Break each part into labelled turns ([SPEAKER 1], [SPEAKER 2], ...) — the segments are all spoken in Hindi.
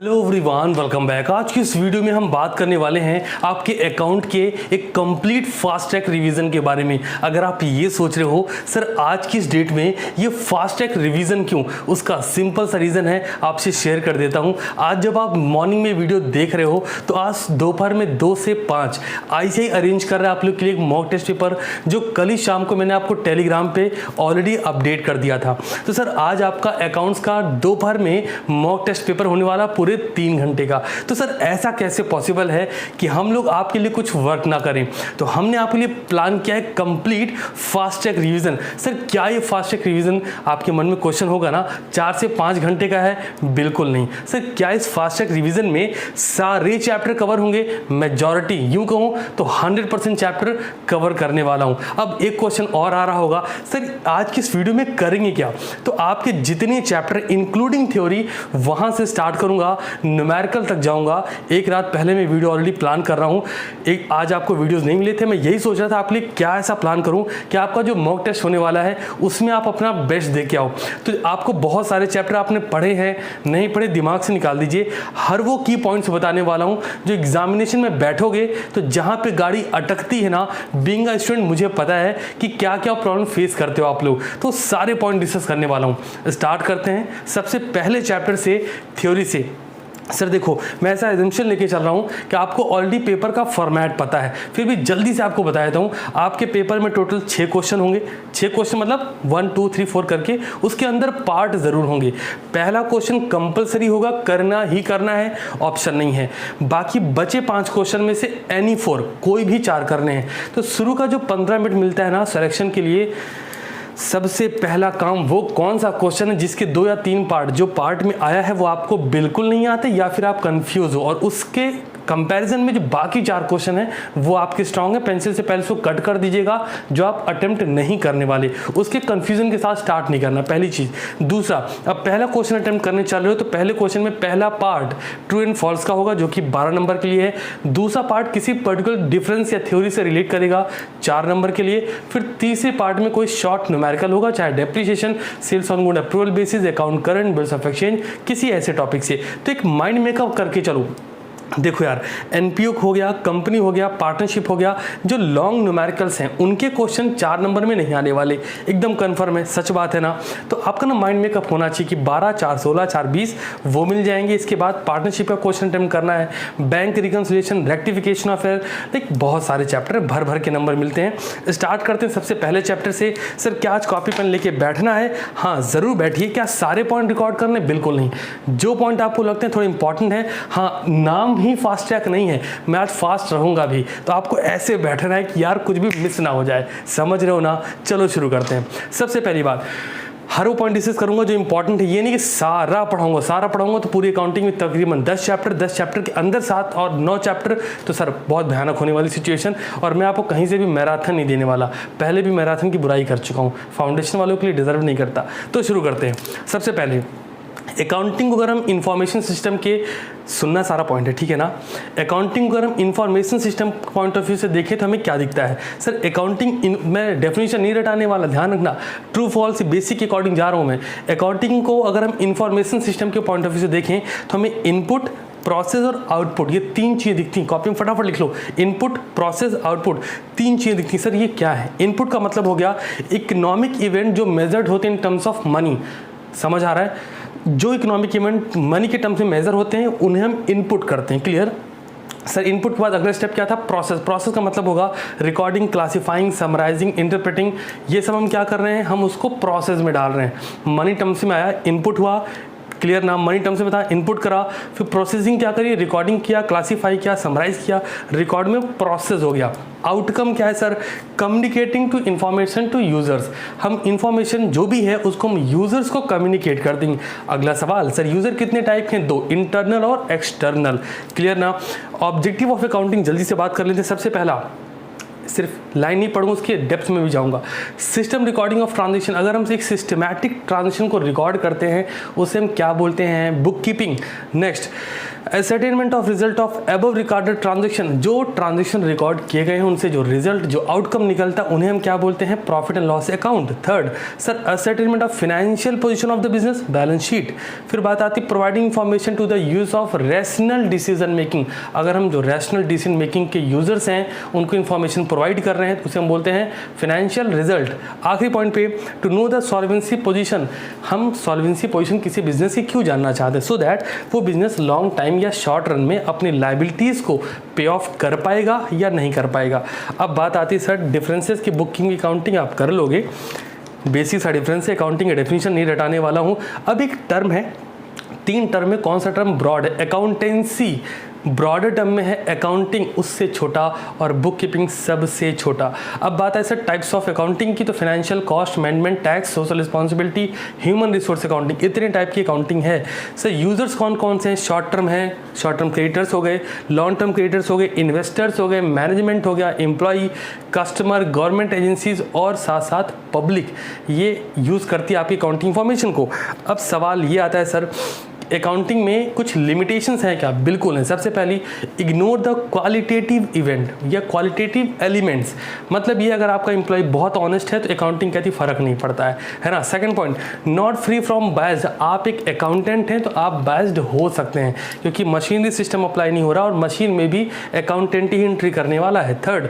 [SPEAKER 1] Hello everyone, welcome back. आज की इस वीडियो में हम बात करने वाले हैं आपके अकाउंट के एक कंप्लीट फास्ट ट्रैक रिवीजन के बारे में। अगर आप ये सोच रहे हो सर आज की इस डेट में ये फास्ट ट्रैक रिवीजन क्यों, उसका सिंपल सा रीज़न है, आपसे शेयर कर देता हूँ। आज जब आप मॉर्निंग में वीडियो देख रहे हो तो आज दोपहर में 2 से 5 ICAI अरेंज कर रहा है आप लोग के लिए एक मॉक टेस्ट पेपर, जो कल ही शाम को मैंने आपको टेलीग्राम पे ऑलरेडी अपडेट कर दिया था। तो सर आज आपका अकाउंट्स का दोपहर में मॉक टेस्ट पेपर होने वाला पूरे 3 घंटे का। तो सर ऐसा कैसे पॉसिबल है कि हम लोग आपके लिए कुछ वर्क ना करें। तो हमने आपके लिए प्लान किया है complete fast track revision. Sir क्या ये फास्ट ट्रैक रिवीजन, आपके मन में क्वेश्चन होगा ना, 4 से 5 घंटे का है? बिल्कुल नहीं। सर क्या इस फास्ट ट्रैक रिवीजन में सारे चैप्टर कवर होंगे? मेजॉरिटी, यूं कहूं तो 100% चैप्टर कवर करने वाला हूं। अब एक क्वेश्चन और आ रहा होगा, सर आज की इस वीडियो में करेंगे क्या? तो आपके जितने चैप्टर इंक्लूडिंग थ्योरी वहां से स्टार्ट करूंगा, न्यूमेरिकल तक जाऊंगा। एक रात पहले मैं वीडियो ऑलरेडी प्लान कर रहा हूं। एक आज आपको वीडियोस नहीं मिले थे, मैं यही सोच रहा था आपके लिए क्या ऐसा प्लान करूं कि आपका जो मॉक टेस्ट होने वाला है उसमें आप अपना बेस्ट दे के आओ। तो आपको बहुत सारे चैप्टर आपने पढ़े हैं, नहीं पढ़े दिमाग से निकाल दीजिए। हर वो की पॉइंट्स बताने वाला हूं जो एग्जामिनेशन में बैठोगे तो जहां पे गाड़ी अटकती है ना, बीइंग अ स्टूडेंट मुझे पता है कि क्या क्या प्रॉब्लम फेस करते हो आप लोग, तो सारे पॉइंट डिस्कस करने वाला हूं। स्टार्ट करते हैं सबसे पहले चैप्टर से, थ्योरी से। सर देखो, मैं ऐसा एजम्पशन लेके चल रहा हूँ कि आपको ऑलरेडी पेपर का फॉर्मेट पता है, फिर भी जल्दी से आपको बता देता हूँ। आपके पेपर में टोटल 6 क्वेश्चन होंगे। 6 क्वेश्चन मतलब 1 2 3 4 करके, उसके अंदर पार्ट जरूर होंगे। पहला क्वेश्चन कंपलसरी होगा, करना ही करना है, ऑप्शन नहीं है। बाकी बचे 5 क्वेश्चन में से एनी 4, कोई भी 4 करने हैं। तो शुरू का जो 15 मिनट मिलता है ना सिलेक्शन के लिए, सबसे पहला काम वो कौन सा क्वेश्चन है जिसके 2 या 3 पार्ट, जो पार्ट में आया है वो आपको बिल्कुल नहीं आते या फिर आप कंफ्यूज हो, और उसके कंपैरिजन में जो बाकी 4 क्वेश्चन है वो आपके स्ट्रांग है। पेंसिल से पहले उसको कट कर दीजिएगा, जो आप अटेम्प्ट नहीं करने वाले उसके कंफ्यूजन के साथ स्टार्ट नहीं करना, पहली चीज। दूसरा, अब पहला क्वेश्चन अटेम्प्ट करने चल रहे हो तो पहले क्वेश्चन में पहला पार्ट ट्रू एंड फॉल्स का होगा, जो कि 12 नंबर के लिए है। दूसरा पार्ट किसी पर्टिकुलर डिफरेंस या थ्योरी से रिलेट करेगा, 4 नंबर के लिए। फिर तीसरे पार्ट में कोई शॉर्ट न्यूमेरिकल होगा, चाहे depreciation, sales on good approval basis, account current, bills of exchange, किसी ऐसे टॉपिक से। तो एक माइंड मेकअप करके चलो। देखो यार, एनपीओ हो गया, कंपनी हो गया, पार्टनरशिप हो गया, जो लॉन्ग न्यूमेरिकल्स हैं उनके क्वेश्चन 4 नंबर में नहीं आने वाले, एकदम कंफर्म है, सच बात है ना। तो आपका ना माइंड मेकअप होना चाहिए कि 12 4 16 4 20 वो मिल जाएंगे। इसके बाद पार्टनरशिप का क्वेश्चन अटेम्प्ट करना है, bank reconciliation, rectification of error, like बहुत सारे चैप्टर भर भर के नंबर मिलते हैं। स्टार्ट करते हैं सबसे पहले चैप्टर से। सर क्या आज कॉपी पेन लेके बैठना है? हाँ जरूर बैठिए। क्या सारे पॉइंट रिकॉर्ड करने? बिल्कुल नहीं। जो पॉइंट आपको लगते हैं थोड़े इंपॉर्टेंट है, हाँ नाम ही फास्ट ट्रैक नहीं है, मैं आज फास्ट रहूंगा भी, तो आपको ऐसे बैठना है कि यार कुछ भी मिस ना हो जाए, समझ रहे हो ना। चलो शुरू करते हैं। सबसे पहली बात, हर वो पॉइंट डिस्कस करूंगा जो इंपॉर्टेंट है, ये नहीं कि सारा पढ़ाऊंगा तो पूरी अकाउंटिंग में तकरीबन 10 चैप्टर के अंदर 7 और 9 चैप्टर, तो सर बहुत भयानक होने वाली सिचुएशन। और मैं आपको कहीं से भी मैराथन नहीं देने वाला, पहले भी मैराथन की बुराई कर चुका हूँ, फाउंडेशन वालों के लिए डिजर्व नहीं करता। तो शुरू करते हैं। सबसे पहले अकाउंटिंग को अगर हम इंफॉर्मेशन सिस्टम के, सुनना सारा पॉइंट है ठीक है ना, अकाउंटिंग को अगर हम information system point of view से देखें तो हमें क्या दिखता है? सर अकाउंटिंग, मैं डेफिनेशन नहीं रटाने वाला, ध्यान रखना, ट्रू फॉल्स बेसिक के अकॉर्डिंग जा रहा हूँ मैं। अकाउंटिंग को अगर हम इंफॉर्मेशन सिस्टम के पॉइंट ऑफ व्यू से देखें तो हमें इनपुट, प्रोसेस और आउटपुट, ये 3 चीज़ें दिखती हैं। कॉपी में फटाफट लिख लो, इनपुट, प्रोसेस, आउटपुट, 3 चीज़ें दिखती हैं। सर ये क्या है? इनपुट का मतलब हो गया इकोनॉमिक इवेंट जो मेजर्ड होते हैं इन टर्म्स ऑफ मनी, समझ आ रहा है? जो इकोनॉमिक इवेंट मनी के टर्म्स में मेजर होते हैं उन्हें हम इनपुट करते हैं, क्लियर? सर इनपुट के बाद अगला स्टेप क्या था? प्रोसेस। प्रोसेस का मतलब होगा रिकॉर्डिंग, क्लासिफाइंग, समराइजिंग, इंटरप्रेटिंग, ये सब हम क्या कर रहे हैं? हम उसको प्रोसेस में डाल रहे हैं। मनी टर्म्स में आया, इनपुट हुआ, क्लियर ना, मनी टर्म्स में था, इनपुट करा, फिर प्रोसेसिंग क्या करी? रिकॉर्डिंग किया, क्लासीफाई किया, समराइज किया, रिकॉर्ड में प्रोसेस हो गया। आउटकम क्या है sir? Communicating to information to users, हम इंफॉर्मेशन जो भी है उसको हम यूजर्स को कम्युनिकेट कर देंगे। अगला सवाल, सर यूजर कितने टाइप के हैं? 2, इंटरनल और एक्सटर्नल, क्लियर ना। ऑब्जेक्टिव ऑफ अकाउंटिंग जल्दी से बात कर लेते हैं। सबसे पहला सिर्फ लाइन नहीं पढ़ूंगा, उसके डेप्थ में भी जाऊंगा। सिस्टम रिकॉर्डिंग ऑफ ट्रांजेक्शन, अगर हम एक सिस्टमैटिक ट्रांजेक्शन को रिकॉर्ड करते हैं उसे हम क्या बोलते हैं, book keeping. Next, ascertainment of result of above recorded transaction, जो ट्रांजेक्शन रिकॉर्ड किए गए हैं उनसे जो रिजल्ट, जो आउटकम निकलता है उन्हें हम क्या बोलते हैं, profit and loss account. Third sir, ascertainment of financial position of the business, balance sheet. फिर बात आती है providing information to the use of rational decision making, अगर हम जो रैशनल डिसीजन मेकिंग के यूजर्स हैं उनको इंफॉर्मेशन प्रोवाइड कर रहे हैं तो उसे हम बोलते हैं फाइनेंशियल रिजल्ट। आखिरी पॉइंट पे, to know the solvency position, हम सॉल्वेंसी पोजीशन किसी बिजनेस की क्यों जानना चाहते हैं, सो दैट वो बिजनेस लॉन्ग टाइम या शॉर्ट रन में अपनी लायबिलिटीज को पे ऑफ कर पाएगा या नहीं कर पाएगा। अब बात आती है सर डिफरेंसेस की, बुकिंग अकाउंटिंग आप कर लोगे, बेसिक सा डिफरेंस है, अकाउंटिंग का डेफिनेशन नहीं रटाने वाला हूं। अब एक टर्म है, 3 टर्म में कौन सा टर्म ब्रॉड है, अकाउंटेंसी ब्रॉडर टर्म में है, अकाउंटिंग उससे छोटा और बुक कीपिंग सबसे छोटा। अब बात है सर टाइप्स ऑफ अकाउंटिंग की, तो financial, cost management, tax, social responsibility, human resource accounting, इतने टाइप की अकाउंटिंग है। सर यूजर्स कौन कौन से हैं, शॉर्ट टर्म है, शॉर्ट टर्म क्रेडिटर्स हो गए, लॉन्ग टर्म क्रेडिटर्स हो गए, इन्वेस्टर्स हो गए, मैनेजमेंट हो गया, एम्प्लॉई, कस्टमर, गवर्नमेंट एजेंसीज और साथ साथ पब्लिक, ये यूज़ करती है आपकी अकाउंटिंग इंफॉर्मेशन को। अब सवाल ये आता है सर अकाउंटिंग में कुछ लिमिटेशंस हैं क्या, बिल्कुल है। सबसे पहली, इग्नोर द क्वालिटेटिव इवेंट या क्वालिटेटिव एलिमेंट्स, मतलब ये अगर आपका एम्प्लॉय बहुत ऑनेस्ट है तो अकाउंटिंग कहती फर्क नहीं पड़ता है ना। Second point, not free from biased, आप एक अकाउंटेंट हैं तो आप बायस्ड हो सकते हैं क्योंकि मशीनरी सिस्टम अप्लाई नहीं हो रहा और मशीन में भी अकाउंटेंट ही एंट्री करने वाला है। Third,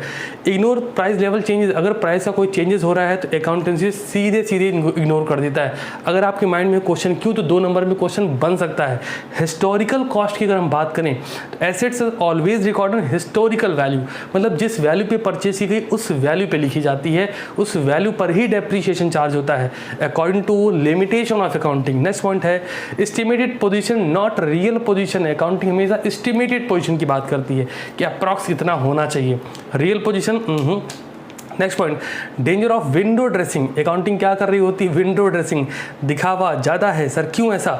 [SPEAKER 1] ignore price level changes, अगर प्राइस का कोई चेंजेस हो रहा है तो अकाउंटेंसी सीधे सीधे इग्नोर कर देता है। अगर आपके माइंड में क्वेश्चन क्यों, तो 2 नंबर में क्वेश्चन बन सकता है। हिस्टोरिकल कॉस्ट की अगर हम बात करें तो assets always record historical value, मतलब जिस वैल्यू पे परचेस की गई उस वैल्यू पे लिखी जाती है, उस वैल्यू पर ही डेप्रिसिएशन चार्ज होता है according to limitation of accounting. Next point है estimated position not real position, accounting हमेशा एस्टिमेटेड पोजीशन की बात करती है कि अप्रॉक्स कितना होना चाहिए, real position next point, danger of window dressing, accounting क्या कर रही होती है, विंडो ड्रेसिंग, दिखावा ज़्यादा है सर, क्यों ऐसा,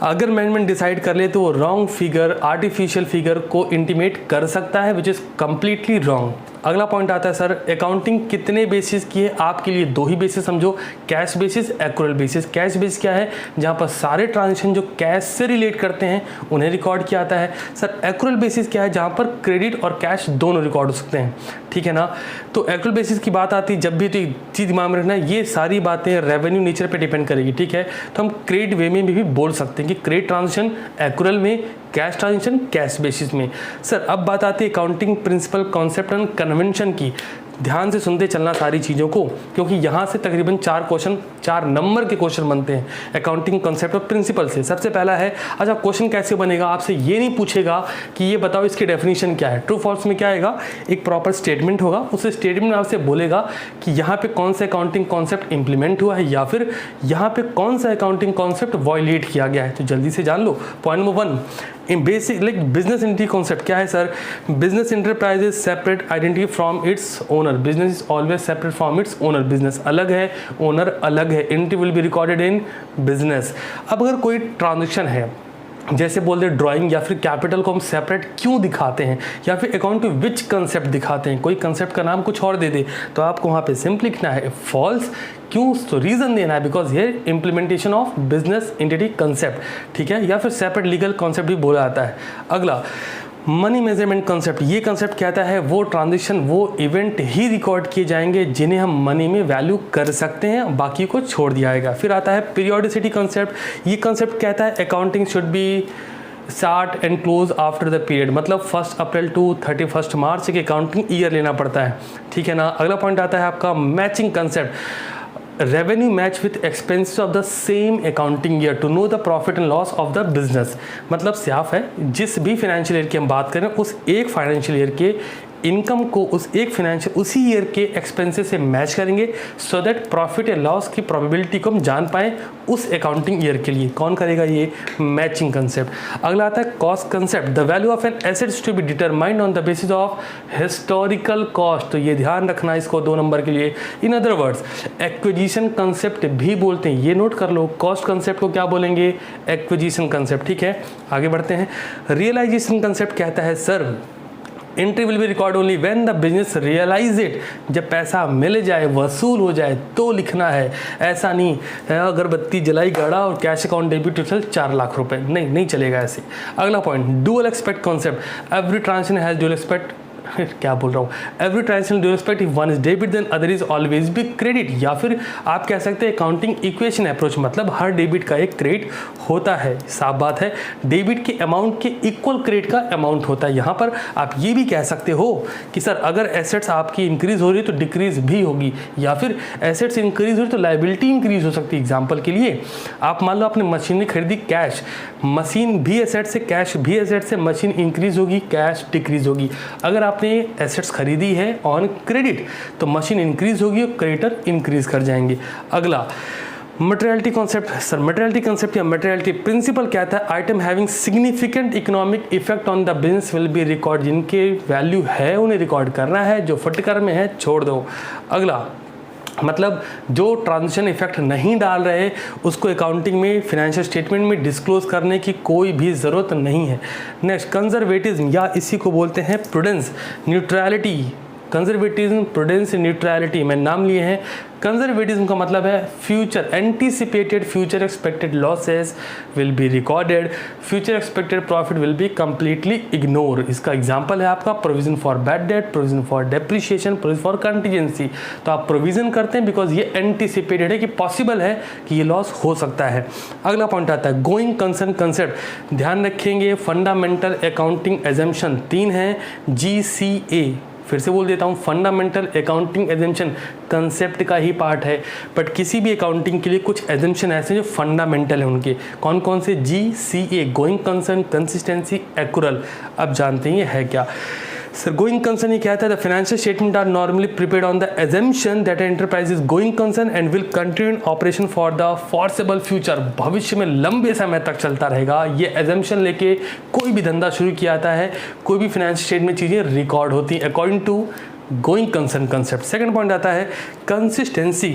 [SPEAKER 1] अगर मैनेजमेंट डिसाइड कर ले तो वो रॉन्ग फिगर, आर्टिफिशियल फिगर को इंटीमेट कर सकता है विच इज़ कम्प्लीटली रॉन्ग। अगला पॉइंट आता है सर अकाउंटिंग कितने बेसिस की है, आपके लिए 2 ही बेसिस समझो, cash basis, accrual basis. Cash basis क्या है, जहाँ पर सारे ट्रांजेक्शन जो कैश से रिलेट करते हैं उन्हें रिकॉर्ड किया जाता है। सर एक्रूअल बेसिस क्या है, जहाँ पर क्रेडिट और कैश दोनों रिकॉर्ड हो सकते हैं, ठीक है ना। तो एक्रूअल बेसिस की बात आती है जब भी, तो एक चीज़ दिमाग में रखना, ये सारी बातें रेवेन्यू नेचर पर डिपेंड करेगी, ठीक है। तो हम क्रेडिट वे में भी बोल सकते हैं कि क्रेडिट ट्रांजेक्शन एक्रूअल में, कैश ट्रांजेक्शन कैश बेसिस में। सर अब बात आती है accounting principle, concept and convention की। ध्यान से सुनते चलना सारी चीज़ों को, क्योंकि यहाँ से तकरीबन 4 क्वेश्चन, 4 नंबर के क्वेश्चन बनते हैं अकाउंटिंग कॉन्सेप्ट और प्रिंसिपल से। सबसे पहला है, अच्छा क्वेश्चन कैसे बनेगा, आपसे ये नहीं पूछेगा कि ये बताओ इसकी डेफिनेशन क्या है, ट्रू फॉल्स में क्या आएगा, एक प्रॉपर स्टेटमेंट होगा, उस स्टेटमेंट में आपसे बोलेगा कि यहाँ पे कौन सा अकाउंटिंग कॉन्सेप्ट इंप्लीमेंट हुआ है या फिर यहाँ पे कौन सा अकाउंटिंग कॉन्सेप्ट वॉयलेट किया गया है। तो जल्दी से जान लो। Point number 1, in basic like business entity concept क्या है sir, business enterprise is separate identity from its owner, business is always separate from its owner, business अलग है, ओनर अलग है, entity will be recorded in business. अब अगर कोई ट्रांजेक्शन है, जैसे बोल दे ड्राइंग या फिर कैपिटल को हम सेपरेट क्यों दिखाते हैं, या फिर अकाउंट में विच कंसेप्ट दिखाते हैं, कोई कंसेप्ट का नाम कुछ और दे दे तो आपको वहाँ पे सिंपल लिखना है फॉल्स, क्यों, तो रीजन देना है बिकॉज ये implementation of business entity concept, ठीक है, या फिर सेपरेट लीगल कॉन्सेप्ट भी बोला जाता है। अगला मनी मेजरमेंट कंसेप्ट, ये कंसेप्ट कहता है वो ट्रांजेक्शन, वो इवेंट ही रिकॉर्ड किए जाएंगे जिन्हें हम मनी में वैल्यू कर सकते हैं, बाकी को छोड़ दिया जाएगा। फिर आता है पीरियोडिसिटी कंसेप्ट, ये कंसेप्ट कहता है accounting should be start and close after the period, मतलब 1 अप्रैल टू 31 मार्च के अकाउंटिंग ईयर लेना पड़ता है, ठीक है ना। अगला पॉइंट आता है आपका matching concept, revenue match with expenses of the same accounting year to know the profit and loss of the business, मतलब साफ है जिस भी फाइनेंशियल ईयर की हम बात करें उस एक फाइनेंशियल ईयर के इनकम को उस एक फाइनेंशियल उसी ईयर के एक्सपेंसेस से मैच करेंगे सो दैट प्रॉफिट या लॉस की प्रोबेबिलिटी को हम जान पाएँ उस अकाउंटिंग ईयर के लिए। कौन करेगा ये मैचिंग कंसेप्ट। अगला आता है cost concept, the value of an assets to be determined on the basis of historical cost, तो ये ध्यान रखना इसको 2 नंबर के लिए। In other words acquisition concept भी बोलते हैं, ये नोट कर लो, कॉस्ट कंसेप्ट को क्या बोलेंगे, एक्विजिशन कंसेप्ट, ठीक है। आगे बढ़ते हैं, रियलाइजेशन कंसेप्ट कहता है sir entry will be record only when the business realise it, जब पैसा मिल जाए, वसूल हो जाए तो लिखना है। ऐसा नहीं है अगरबत्ती जलाई गाड़ा और cash account debit total 4 lakh रुपए, नहीं चलेगा ऐसे। अगला point, dual expect concept, every transaction has dual expect, क्या बोल रहा हूँ, every transaction do expect if one is debit then other is always be credit, या फिर आप कह सकते हैं अकाउंटिंग इक्वेशन अप्रोच, मतलब हर डेबिट का एक क्रेडिट होता है। साफ बात है, डेबिट के अमाउंट के इक्वल क्रेडिट का अमाउंट होता है। यहाँ पर आप ये भी कह सकते हो कि सर अगर एसेट्स आपकी इंक्रीज हो रही है तो डिक्रीज भी होगी, या फिर एसेट्स इंक्रीज हो रही तो लाइबिलिटी इंक्रीज हो सकती है। एग्जाम्पल के लिए आप मान लो आपने मशीनरी खरीदी कैश, मशीन भी एसेट से, कैश भी एसेट से, मशीन इंक्रीज होगी, कैश डिक्रीज होगी। अगर आपने एसेट्स खरीदी है ऑन क्रेडिट तो मशीन इंक्रीज होगी और क्रेडिटर इंक्रीज कर जाएंगे। अगला materiality concept, sir materiality concept या मटेरियलिटी प्रिंसिपल कहता है atom having significant economic effect on the business will be record, जिनके वैल्यू है उन्हें रिकॉर्ड करना है, जो फुटकर में है छोड़ दो। अगला मतलब जो ट्रांजिशन इफेक्ट नहीं डाल रहे उसको अकाउंटिंग में, फिनेंशियल स्टेटमेंट में डिस्क्लोज करने की कोई भी ज़रूरत नहीं है। नेक्स्ट कंजर्वेटिज्म, या इसी को बोलते हैं prudence, neutrality, conservatism, prudence, neutrality में नाम लिए हैं। कंजर्वेटिज्म का मतलब है future anticipated future expected losses will be recorded, future expected profit will be completely ignore. इसका एग्जांपल है आपका provision for bad debt, provision for depreciation, provision for contingency. तो आप प्रोविजन करते हैं बिकॉज ये एंटीसिपेटेड है कि पॉसिबल है कि ये लॉस हो सकता है। अगला पॉइंट आता है गोइंग कंसर्न कंसेप्ट, ध्यान रखेंगे फंडामेंटल अकाउंटिंग एजम्पशन 3 है, GCA, फिर से बोल देता हूँ, फंडामेंटल अकाउंटिंग एजम्पशन कंसेप्ट का ही पार्ट है, बट किसी भी अकाउंटिंग के लिए कुछ एजम्पशन ऐसे जो फंडामेंटल है उनके, कौन कौन से, GCA, going concern, consistency, accrual. अब जानते हैं ये है क्या। सर गोइंग कंसर्न ये कहता है the financial statement are normally prepared on the assumption that enterprise is going concern and will continue in operation for the foreseeable future, भविष्य में लंबे समय तक चलता रहेगा। ये एजम्पशन लेके कोई भी धंधा शुरू किया जाता है, कोई भी फाइनेंशियल स्टेटमेंट में चीज़ें रिकॉर्ड होती हैं according to going concern concept. Second point आता है कंसिस्टेंसी,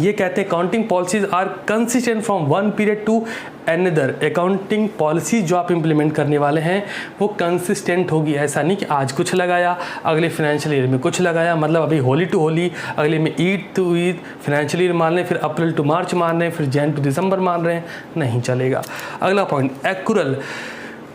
[SPEAKER 1] ये कहते हैं accounting policies are consistent from one period to another, accounting policy जो आप इंप्लीमेंट करने वाले हैं वो कंसिस्टेंट होगी। ऐसा नहीं कि आज कुछ लगाया अगले फाइनेंशियल ईयर में कुछ लगाया, मतलब अभी होली टू होली, अगले में Eid to Eid financial year मान रहे हैं, फिर अप्रैल टू मार्च मान रहे हैं, फिर जैन टू दिसंबर मान रहे हैं, नहीं चलेगा। अगला point accrual,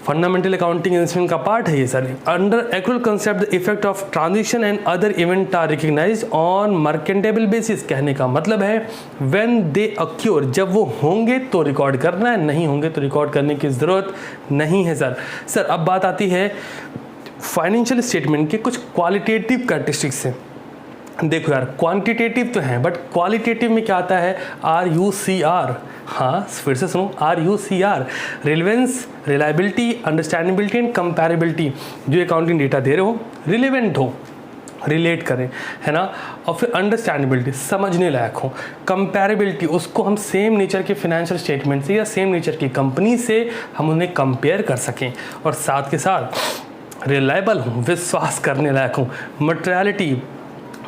[SPEAKER 1] fundamental accounting instrument का पार्ट है ये sir. Under accrual concept the effect of transition and other event are recognized on mercantile basis, कहने का मतलब है व्हेन दे अक्योर, जब वो होंगे तो रिकॉर्ड करना है, नहीं होंगे तो रिकॉर्ड करने की ज़रूरत नहीं है सर। सर अब बात आती है फाइनेंशियल स्टेटमेंट के कुछ क्वालिटेटिव कैरेक्टरिस्टिक्स से। देखो यार क्वांटिटेटिव तो हैं बट क्वालिटेटिव में क्या आता है, RUCR, हाँ फिर से सुनो, RUCR, relevance, reliability, understandability and comparability. जो अकाउंटिंग डेटा दे रहे हो रिलेवेंट हो, रिलेट करें, है ना, और फिर अंडरस्टैंडेबिलिटी, समझने लायक हो, कंपैरेबिलिटी, उसको हम सेम नेचर के फाइनेंशियल स्टेटमेंट से या सेम नेचर की कंपनी से हम उन्हें कंपेयर कर सकें, और साथ के साथ रिलायबल हूँ, विश्वास करने लायक हूँ। मटेरियलिटी,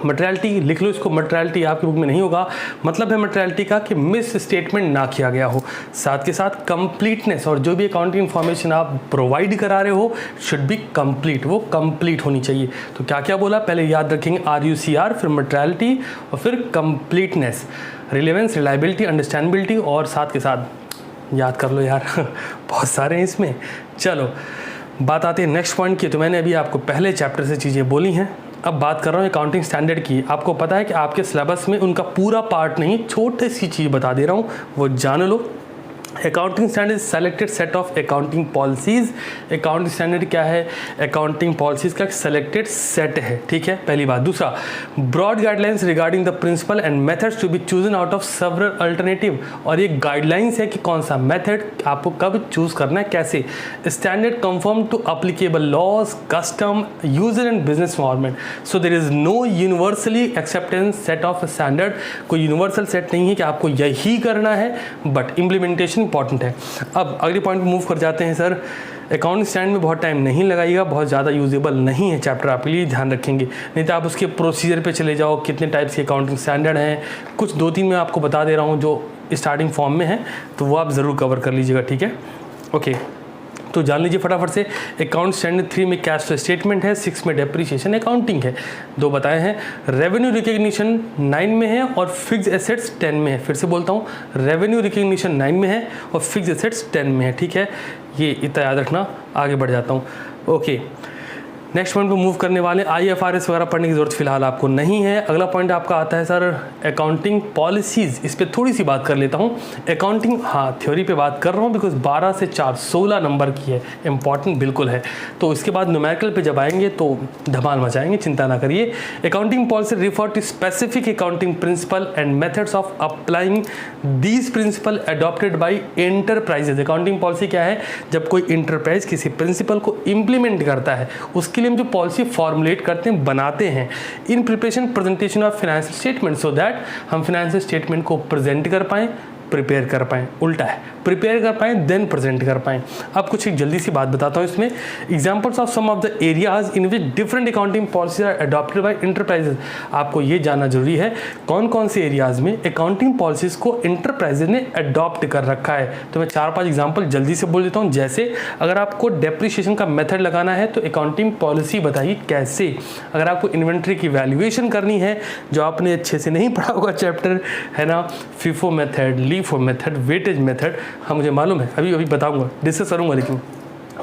[SPEAKER 1] मटेरियलिटी लिख लो इसको, मटेरियलिटी आपकी बुक में नहीं होगा, मतलब है मटेरियलिटी का कि मिस स्टेटमेंट ना किया गया हो। साथ के साथ कंप्लीटनेस, और जो भी अकाउंटिंग इन्फॉर्मेशन आप प्रोवाइड करा रहे हो शुड बी कंप्लीट, वो कंप्लीट होनी चाहिए। तो क्या क्या बोला, पहले याद रखेंगे RUCR, फिर मटेरियलिटी और फिर कंप्लीटनेस, रिलेवेंस, रिलायबिलिटी, अंडरस्टैंडेबिलिटी, और साथ के साथ याद कर लो यार बहुत सारे हैं इसमें। चलो बात आती है नेक्स्ट पॉइंट की। तो मैंने अभी आपको पहले चैप्टर से चीज़ें बोली हैं, अब बात कर रहा हूँ अकाउंटिंग स्टैंडर्ड की। आपको पता है कि आपके सिलेबस में उनका पूरा पार्ट नहीं, छोटी सी चीज़ बता दे रहा हूँ, वो जान लो। Accounting standard selected set of accounting policies. Accounting standard क्या है, अकाउंटिंग पॉलिसीज का सेलेक्टेड सेट है, ठीक है, पहली बात। दूसरा, broad guidelines regarding the principle and methods to be chosen out of several alternative, और ये गाइडलाइंस है कि कौन सा मेथड आपको कब चूज करना है, कैसे। Standard conform to applicable laws, custom, user and business environment. So there is no universally acceptance set of standard, कोई यूनिवर्सल सेट नहीं है कि आपको यही करना है, बट इम्प्लीमेंटेशन इंपॉर्टेंट है। अब अगले पॉइंट मूव कर जाते हैं सर। अकाउंटिंग स्टैंडर्ड में बहुत टाइम नहीं लगाइएगा, बहुत ज़्यादा यूजेबल नहीं है चैप्टर, आपके लिए ध्यान रखेंगे, नहीं तो आप उसके प्रोसीजर पे चले जाओ, कितने टाइप्स के अकाउंटिंग स्टैंडर्ड हैं, कुछ 2-3 मैं आपको बता दे रहा हूँ जो स्टार्टिंग फॉर्म में है, तो वो आप ज़रूर कवर कर लीजिएगा, ठीक है, ओके। तो जान लीजिए फटाफट से। अकाउंट स्टैंडर्ड 3 में कैश फ्लो स्टेटमेंट है, 6 में डेप्रिसिएशन अकाउंटिंग है, 2 बताए हैं। रेवेन्यू रिकग्निशन 9 में है और फिक्स एसेट्स 10 में है। फिर से बोलता हूँ, रेवेन्यू रिकग्निशन 9 में है और फिक्स एसेट्स 10 में है, ठीक है। ये इतना याद रखना, आगे बढ़ जाता हूँ। ओके, नेक्स्ट पॉइंट पे मूव करने वाले। IFRS वगैरह पढ़ने की जरूरत फिलहाल आपको नहीं है। अगला पॉइंट आपका आता है सर अकाउंटिंग पॉलिसीज़। इस पर थोड़ी सी बात कर लेता हूँ। अकाउंटिंग, हाँ थ्योरी पे बात कर रहा हूँ बिकॉज 12 से 4 16 नंबर की है, इंपॉर्टेंट बिल्कुल है। तो इसके बाद न्यूमेरिकल पे जब आएंगे तो धमाल मचाएंगे, चिंता ना करिए। Accounting policy refer to specific accounting principle and methods of applying these principle adopted by enterprises. Accounting policy क्या है? जब कोई इंटरप्राइज किसी प्रिंसिपल को इम्प्लीमेंट करता है, उसके लिए हम जो पॉलिसी फॉर्मुलेट करते हैं, बनाते हैं in preparation presentation of financial statement, so that हम फाइनेंशियल स्टेटमेंट को प्रेजेंट कर पाएं, प्रिपेयर कर पाएँ, उल्टा है, प्रिपेयर कर पाएँ देन प्रेजेंट कर पाएँ। अब कुछ एक जल्दी सी बात बताता हूँ इसमें। Examples of some of the areas in which different accounting policies are adopted by enterprises. आपको ये जानना जरूरी है कौन कौन से एरियाज में अकाउंटिंग पॉलिसीज को इंटरप्राइजेज ने अडॉप्ट कर रखा है। तो मैं 4-5 एग्जाम्पल जल्दी से बोल देता हूँ। जैसे अगर आपको डेप्रिसिएशन का मेथड लगाना है तो अकाउंटिंग पॉलिसी बताइए कैसे। अगर आपको इन्वेंट्री की वैल्यूएशन करनी है, जो आपने अच्छे से नहीं पढ़ा होगा चैप्टर, है ना, FIFO method, LIFO method, weightage method, हाँ मुझे मालूम है, अभी बताऊंगा, डिस्कस करूंगा, लेकिन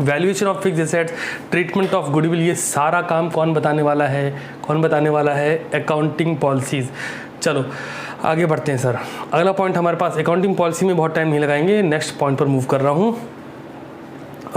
[SPEAKER 1] valuation of fix assets, treatment of goodwill, ये सारा काम कौन बताने वाला है? कौन बताने वाला है? Accounting policies. चलो आगे बढ़ते हैं सर। अगला पॉइंट हमारे पास, अकाउंटिंग पॉलिसी में बहुत टाइम नहीं लगाएंगे, नेक्स्ट पॉइंट पर मूव कर रहा हूँ।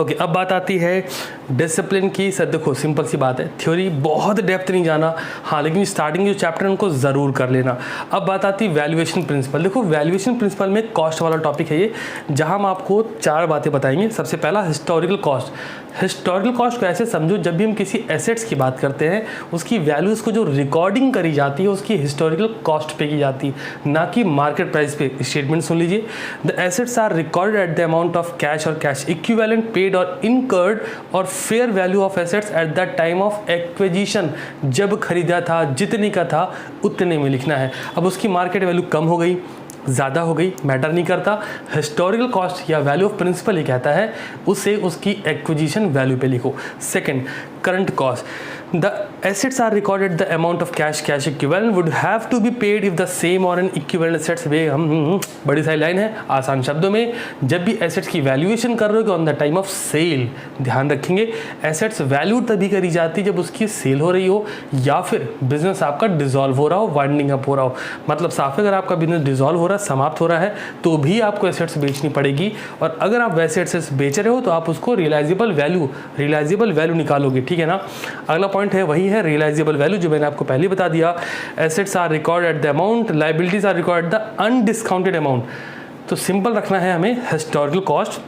[SPEAKER 1] ओके, अब बात आती है डिसिप्लिन की। सर देखो सिंपल सी बात है, थ्योरी बहुत डेप्थ नहीं जाना, हाँ लेकिन स्टार्टिंग जो चैप्टर है उनको ज़रूर कर लेना। अब बात आती है वैल्यूएशन प्रिंसिपल। देखो वैल्यूएशन प्रिंसिपल में कॉस्ट वाला टॉपिक है ये, जहाँ हम आपको 4 बातें बताएंगे। सबसे पहला हिस्टोरिकल कॉस्ट। हिस्टोरिकल कॉस्ट को ऐसे समझो, जब भी हम किसी एसेट्स की बात करते हैं उसकी वैल्यूज़ को जो रिकॉर्डिंग करी जाती है उसकी हिस्टोरिकल कॉस्ट पे की जाती है, ना कि मार्केट प्राइस पे। स्टेटमेंट सुन लीजिए। The assets are recorded at the amount of cash or cash equivalent paid or incurred or fair value of assets at the time of acquisition. जब खरीदा था जितने का था उतने में लिखना है। अब उसकी मार्केट वैल्यू कम हो गई, ज़्यादा हो गई, मैटर नहीं करता। हिस्टोरिकल कॉस्ट या वैल्यू ऑफ प्रिंसिपल ही कहता है उसे उसकी एक्विजिशन वैल्यू पे लिखो। Second, current cost. The assets are recorded the amount of cash cash equivalent would have to be paid if the same or an equivalent assets way. हम बड़ी सारी लाइन है, आसान शब्दों में, जब भी एसेट्स की वैल्यूएशन कर रहे हो on the time of sale, ध्यान रखेंगे एसेट्स वैल्यू तभी करी जाती है जब उसकी सेल हो रही हो या फिर बिजनेस आपका डिसॉल्व हो रहा हो, वाइंडिंग अप हो रहा हो। मतलब साफ है, अगर आपका बिजनेस डिसॉल्व हो रहा है, समाप्त हो रहा है, तो भी आपको एसेट्स बेचनी पड़ेगी। और अगर आप वैसे एसेट्स बेच रहे हो तो आप उसको रियलाइजेबल वैल्यू निकालोगे, ठीक है ना। अगला पॉइंट है वही है रियलाइजेबल वैल्यू, जो मैंने आपको पहले बता दिया। Assets are record at the amount, liabilities are record the undiscounted amount. तो सिंपल रखना है हमें हिस्टोरिकल कॉस्ट,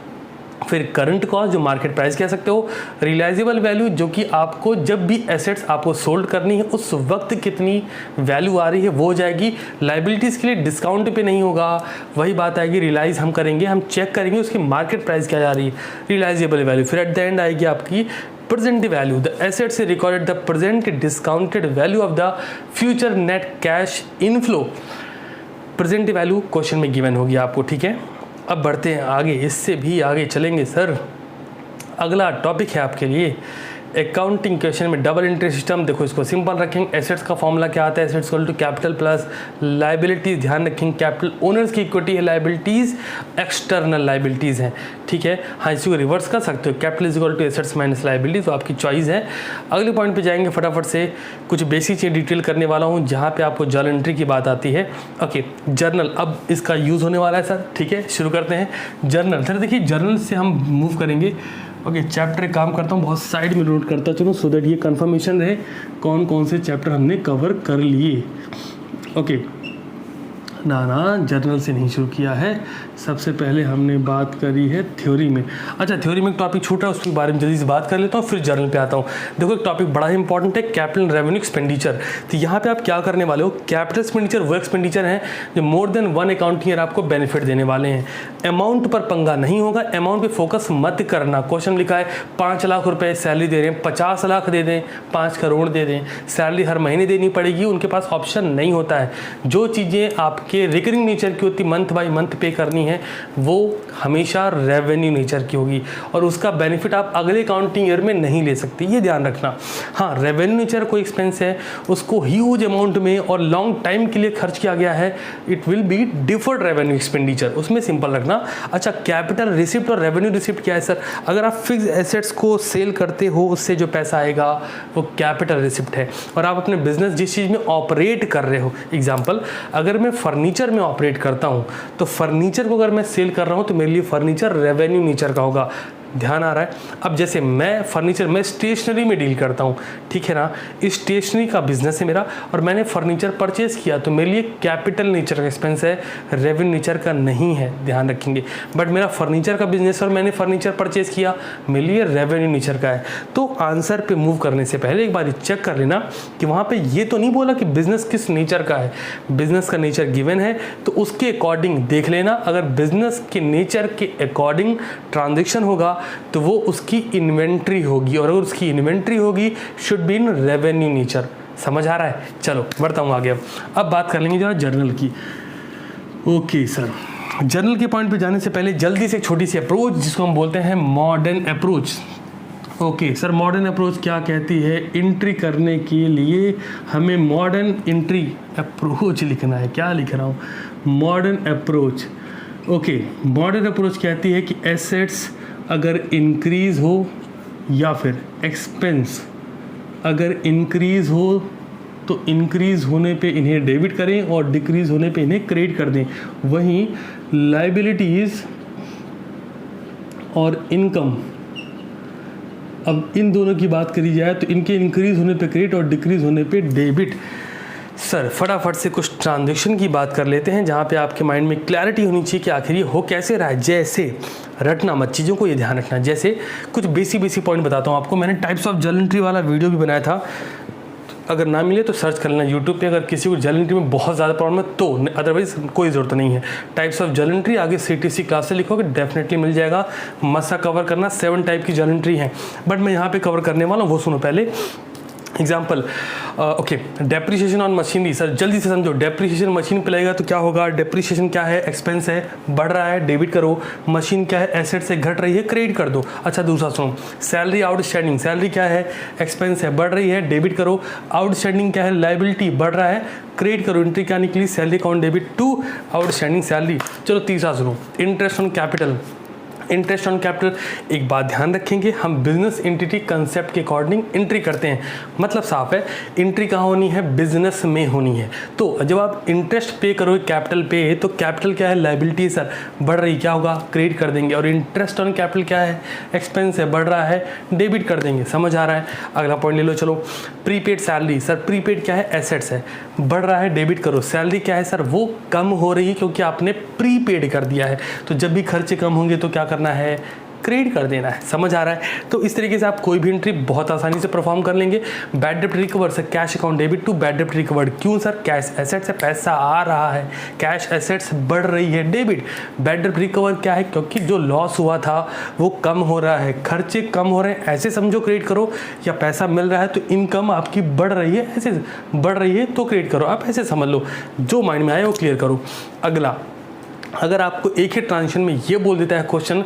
[SPEAKER 1] फिर करंट कॉस्ट जो मार्केट प्राइस कह सकते हो, रियलाइजेबल वैल्यू जो कि आपको जब भी एसेट्स आपको सोल्ड करनी है उस वक्त कितनी वैल्यू आ रही है वो हो जाएगी। लायबिलिटीज़ के लिए डिस्काउंट पे नहीं होगा, वही बात आएगी, रियलाइज हम करेंगे, हम चेक करेंगे उसकी मार्केट प्राइस क्या जा रही है, रियलाइजेबल वैल्यू। फिर एट द एंड आएगी आपकी present value. The assets recorded the present discounted value of the future net cash inflow. Present value question में गिवन होगी आपको, ठीक है। अब बढ़ते हैं आगे, इससे भी आगे चलेंगे सर। अगला टॉपिक है आपके लिए अकाउंटिंग क्वेश्चन में डबल एंट्री सिस्टम। देखो इसको सिंपल रखेंगे। एसेट्स का फॉर्मूला क्या आता है? Assets equal to capital plus liabilities. ध्यान रखेंगे कैपिटल ओनर्स की इक्विटी है, लायबिलिटीज एक्सटर्नल लायबिलिटीज हैं, ठीक है। हाँ इसी को रिवर्स कर सकते हो, capital is equal to assets minus liabilities, तो आपकी चॉइस है। अगले पॉइंट पे जाएंगे फटाफट से, कुछ बेसिक चीज़ डिटेल करने वाला हूँ जहाँ पे आपको जर्नल एंट्री की बात आती है। ओके जर्नल, अब इसका यूज़ होने वाला है सर, ठीक है। शुरू करते हैं जर्नल। सर देखिए जर्नल से हम मूव करेंगे। ओके चैप्टर काम करता हूँ, बहुत साइड में नोट करता चलो, सो दैट ये कंफर्मेशन रहे कौन कौन से चैप्टर हमने कवर कर लिए। ओके ना जर्नल से नहीं शुरू किया है, सबसे पहले हमने बात करी है थ्योरी में। अच्छा थ्योरी में एक टॉपिक छूटा है, उसके बारे में जल्दी से बात कर लेता हूँ, फिर जर्नल पे आता हूँ। देखो एक टॉपिक बड़ा ही इंपॉर्टेंट है, कैपिटल रेवेन्यू एक्सपेंडिचर। तो यहाँ पे आप क्या करने वाले हो, कैपिटल एक्सपेंडिचर वो एक्सपेंडिचर है जो मोर देन 1 अकाउंटिंग ईयर आपको बेनिफिट देने वाले हैं। अमाउंट पर पंगा नहीं होगा, अमाउंट पे फोकस मत करना। क्वेश्चन लिखा है 5 लाख रुपए सैलरी दे रहे हैं, 50 लाख दे दें, 5 करोड़ दे दें, सैलरी हर महीने देनी पड़ेगी, उनके पास ऑप्शन नहीं होता है। जो चीज़ें आपके के रिकरिंग नेचर की होती, मंथ बाय मंथ पे करनी है, वो हमेशा रेवेन्यू नेचर की होगी और उसका बेनिफिट आप अगले अकाउंटिंग ईयर में नहीं ले सकते, ये ध्यान रखना। हाँ, रेवेन्यू नेचर कोई एक्सपेंस है, उसको ह्यूज अमाउंट में और लॉन्ग टाइम के लिए खर्च किया गया है, it will be deferred revenue expenditure, उसमें सिंपल रखना। अच्छा, कैपिटल रिसिप्ट और रेवेन्यू रिसिप्ट क्या है सर? अगर आप फिक्स एसेट्स को सेल करते हो, उससे जो पैसा आएगा वो कैपिटल रिसिप्ट है। और आप अपने बिजनेस जिस चीज़ में ऑपरेट कर रहे हो, एग्जांपल अगर मैं फर्नीचर में ऑपरेट करता हूँ तो फर्नीचर को अगर मैं सेल कर रहा हूँ तो मेरे लिए फर्नीचर रेवेन्यू नेचर का होगा। ध्यान आ रहा है? अब जैसे मैं फर्नीचर, मैं स्टेशनरी में डील करता हूँ, ठीक है ना, स्टेशनरी का बिजनेस है मेरा और मैंने फर्नीचर परचेज किया तो मेरे लिए कैपिटल नेचर का एक्सपेंस है, रेवेन्यू नेचर का नहीं है, ध्यान रखेंगे। बट मेरा फर्नीचर का बिजनेस और मैंने फर्नीचर परचेज किया, मेरे लिए रेवेन्यू नेचर का है। तो आंसर पे मूव करने से पहले एक बार चेक कर लेना कि वहाँ पे ये तो नहीं बोला कि बिजनेस किस नेचर का है। बिजनेस का नेचर गिवन है तो उसके अकॉर्डिंग देख लेना, अगर बिजनेस के नेचर के अकॉर्डिंग ट्रांजेक्शन होगा तो वो उसकी इन्वेंट्री होगी और अगर उसकी इन्वेंट्री होगी should be in revenue nature. समझ आ रहा है? चलो बढ़ता हूँ आगे। अब बात कर लेंगे जरा जर्नल की। ओके सर, जर्नल के पॉइंट पे जाने से पहले जल्दी से एक छोटी सी अप्रोच जिसको हम बोलते हैं modern approach. Okay sir, modern approach क्या कहती है? एंट्री करने के लिए हमें मॉडर्न एंट्री अप्रोच लिखना है। क्या लिख रहा हूँ? Modern approach. Okay, modern approach कहती है कि एसेट्स अगर इंक्रीज़ हो या फिर एक्सपेंस अगर इंक्रीज़ हो तो इंक्रीज़ होने पे इन्हें डेबिट करें और डिक्रीज़ होने पे इन्हें क्रेडिट कर दें। वहीं लायबिलिटीज़ और इनकम, अब इन दोनों की बात करी जाए तो इनके इंक्रीज़ होने पे क्रेडिट और डिक्रीज़ होने पे डेबिट। सर फटाफट से कुछ ट्रांजैक्शन की बात कर लेते हैं जहाँ पे आपके माइंड में क्लैरिटी होनी चाहिए कि आखिर ये हो कैसे रहा है। जैसे रटना मत, चीज़ों को ये ध्यान रखना। जैसे कुछ बेसिक पॉइंट बताता हूँ आपको। मैंने टाइप्स ऑफ जर्नल एंट्री वाला वीडियो भी बनाया था, अगर ना मिले तो सर्च कर लेना यूट्यूब पे। अगर किसी को जर्नल एंट्री में बहुत ज़्यादा प्रॉब्लम है तो, अदरवाइज कोई ज़रूरत नहीं है। टाइप्स ऑफ जर्नल एंट्री आगे CTC क्लास से लिखोगे डेफिनेटली मिल जाएगा। मसा कवर करना 7 टाइप की जर्नल एंट्री है, बट मैं यहाँ पे कवर करने वाला हूँ, वो सुनो पहले। Example, okay, depreciation on machinery. Sir जल्दी से समझो, डेप्रिसिएशन मशीन पे लगेगा तो क्या होगा? डेप्रिसिएशन क्या है? एक्सपेंस है, बढ़ रहा है, डेबिट करो। मशीन क्या है? एसेट से घट रही है, क्रेडिट कर दो। अच्छा दूसरा सुनो, सैलरी आउटस्टैंडिंग। सैलरी क्या है? एक्सपेंस है, बढ़ रही है, डेबिट करो। आउटस्टैंडिंग क्या है? लायबिलिटी, बढ़ रहा है, क्रेडिट करो। एंट्री क्या निकली? Salary account debit to outstanding salary. चलो तीसरा सुनो, interest on capital. Interest on capital, एक बात ध्यान रखेंगे, हम बिजनेस एंटिटी कंसेप्ट के अकॉर्डिंग एंट्री करते हैं। मतलब साफ है, एंट्री कहाँ होनी है? बिजनेस में होनी है। तो जब आप इंटरेस्ट पे करोगे कैपिटल पे, तो कैपिटल क्या है? लायबिलिटी सर, बढ़ रही, क्या होगा? क्रेडिट कर देंगे। और इंटरेस्ट ऑन कैपिटल क्या है? एक्सपेंस है, बढ़ रहा है, डेबिट कर देंगे। समझ आ रहा है? अगला पॉइंट ले लो। चलो, प्रीपेड सैलरी। सर प्रीपेड क्या है? एसेट्स है, बढ़ रहा है, डेबिट करो। सैलरी क्या है सर? वो कम हो रही है क्योंकि आपने प्रीपेड कर दिया है। तो जब भी खर्चे कम होंगे तो क्या करना है? क्रेडिट कर देना है। समझ आ रहा है? तो इस तरीके से आप कोई भी एंट्री बहुत आसानी से परफॉर्म कर लेंगे। बैड डेब्ट recover sir, cash account debit to bad डेब्ट रिकवर्ड। क्यों सर? कैश एसेट से पैसा आ रहा है, कैश एसेट्स बढ़ रही है, डेबिट। बैड डेब्ट रिकवर क्या है? क्योंकि जो लॉस हुआ था वो कम हो रहा है, खर्चे कम हो रहे हैं, ऐसे समझो क्रेडिट करो। या पैसा मिल रहा है तो इनकम आपकी बढ़ रही है, ऐसे बढ़ रही है तो क्रेडिट करो। आप ऐसे समझ लो, जो माइंड में आए वो क्लियर करो। अगला, अगर आपको एक ही ट्रांजेक्शन में ये बोल देता है क्वेश्चन,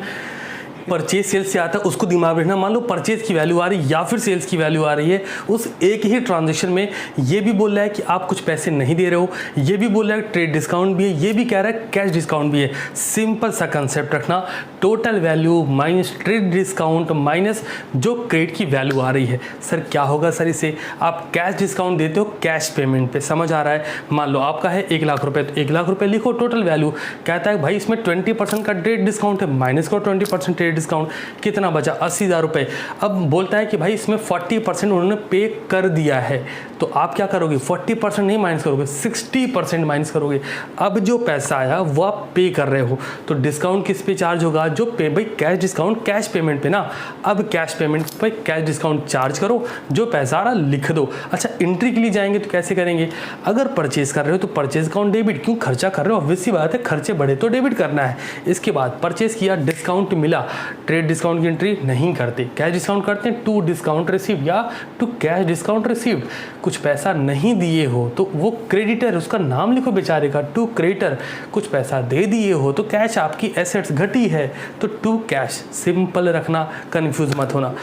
[SPEAKER 1] परचेज सेल्स से आता है, उसको दिमाग में रखना। मान लो परचेज की वैल्यू आ रही है या फिर सेल्स की वैल्यू आ रही है, उस एक ही ट्रांजेक्शन में ये भी बोल रहा है कि आप कुछ पैसे नहीं दे रहे हो, ये भी बोल रहा है ट्रेड डिस्काउंट भी है, ये भी कह रहा है कैश डिस्काउंट भी है। सिंपल सा कंसेप्ट रखना, total value minus trade discount minus जो क्रेडिट की वैल्यू आ रही है। सर क्या होगा सर इससे? आप कैश डिस्काउंट देते हो कैश पेमेंट पे। समझ आ रहा है? मान लो आपका है 1 लाख रुपए, तो 1 लाख रुपए लिखो टोटल वैल्यू। कहता है भाई इसमें 20% का ट्रेड डिस्काउंट है, माइनस करो 20% ट्रेड डिस्काउंट, कितना बचा? 80,000 रुपये। अब बोलता है कि भाई इसमें 40% उन्होंने पे कर दिया है, तो आप क्या करोगे? 40% नहीं माइनस करोगे, 60% माइनस करोगे। अब जो पैसा आया वो आप पे कर रहे हो, तो डिस्काउंट किस पे चार्ज होगा? जो पे, भाई कैश डिस्काउंट कैश पेमेंट पे ना। अब कैश पेमेंट पे कैश डिस्काउंट चार्ज करो, जो पैसा आ रहा लिख दो। अच्छा, एंट्री के लिए जाएंगे तो कैसे करेंगे? अगर परचेज कर रहे हो तो परचेज अकाउंट डेबिट, क्यों? खर्चा कर रहे हो, ऑब्वियस सी बात है, खर्चे बढ़े तो डेबिट करना है। इसके बाद परचेज किया, डिस्काउंट मिला, ट्रेड डिस्काउंट की एंट्री नहीं करते, कैश डिस्काउंट करते हैं, टू डिस्काउंट रिसीव या टू कैश डिस्काउंट रिसीव्ड। कुछ पैसा नहीं दिए हो तो वो क्रेडिटर, उसका नाम लिखो बेचारे का, टू क्रेडिटर। कुछ पैसा दे दिए हो तो कैश आपकी एसेट्स घटी है तो टू कैश, सिंपल रखना, कंफ्यूज मत होना।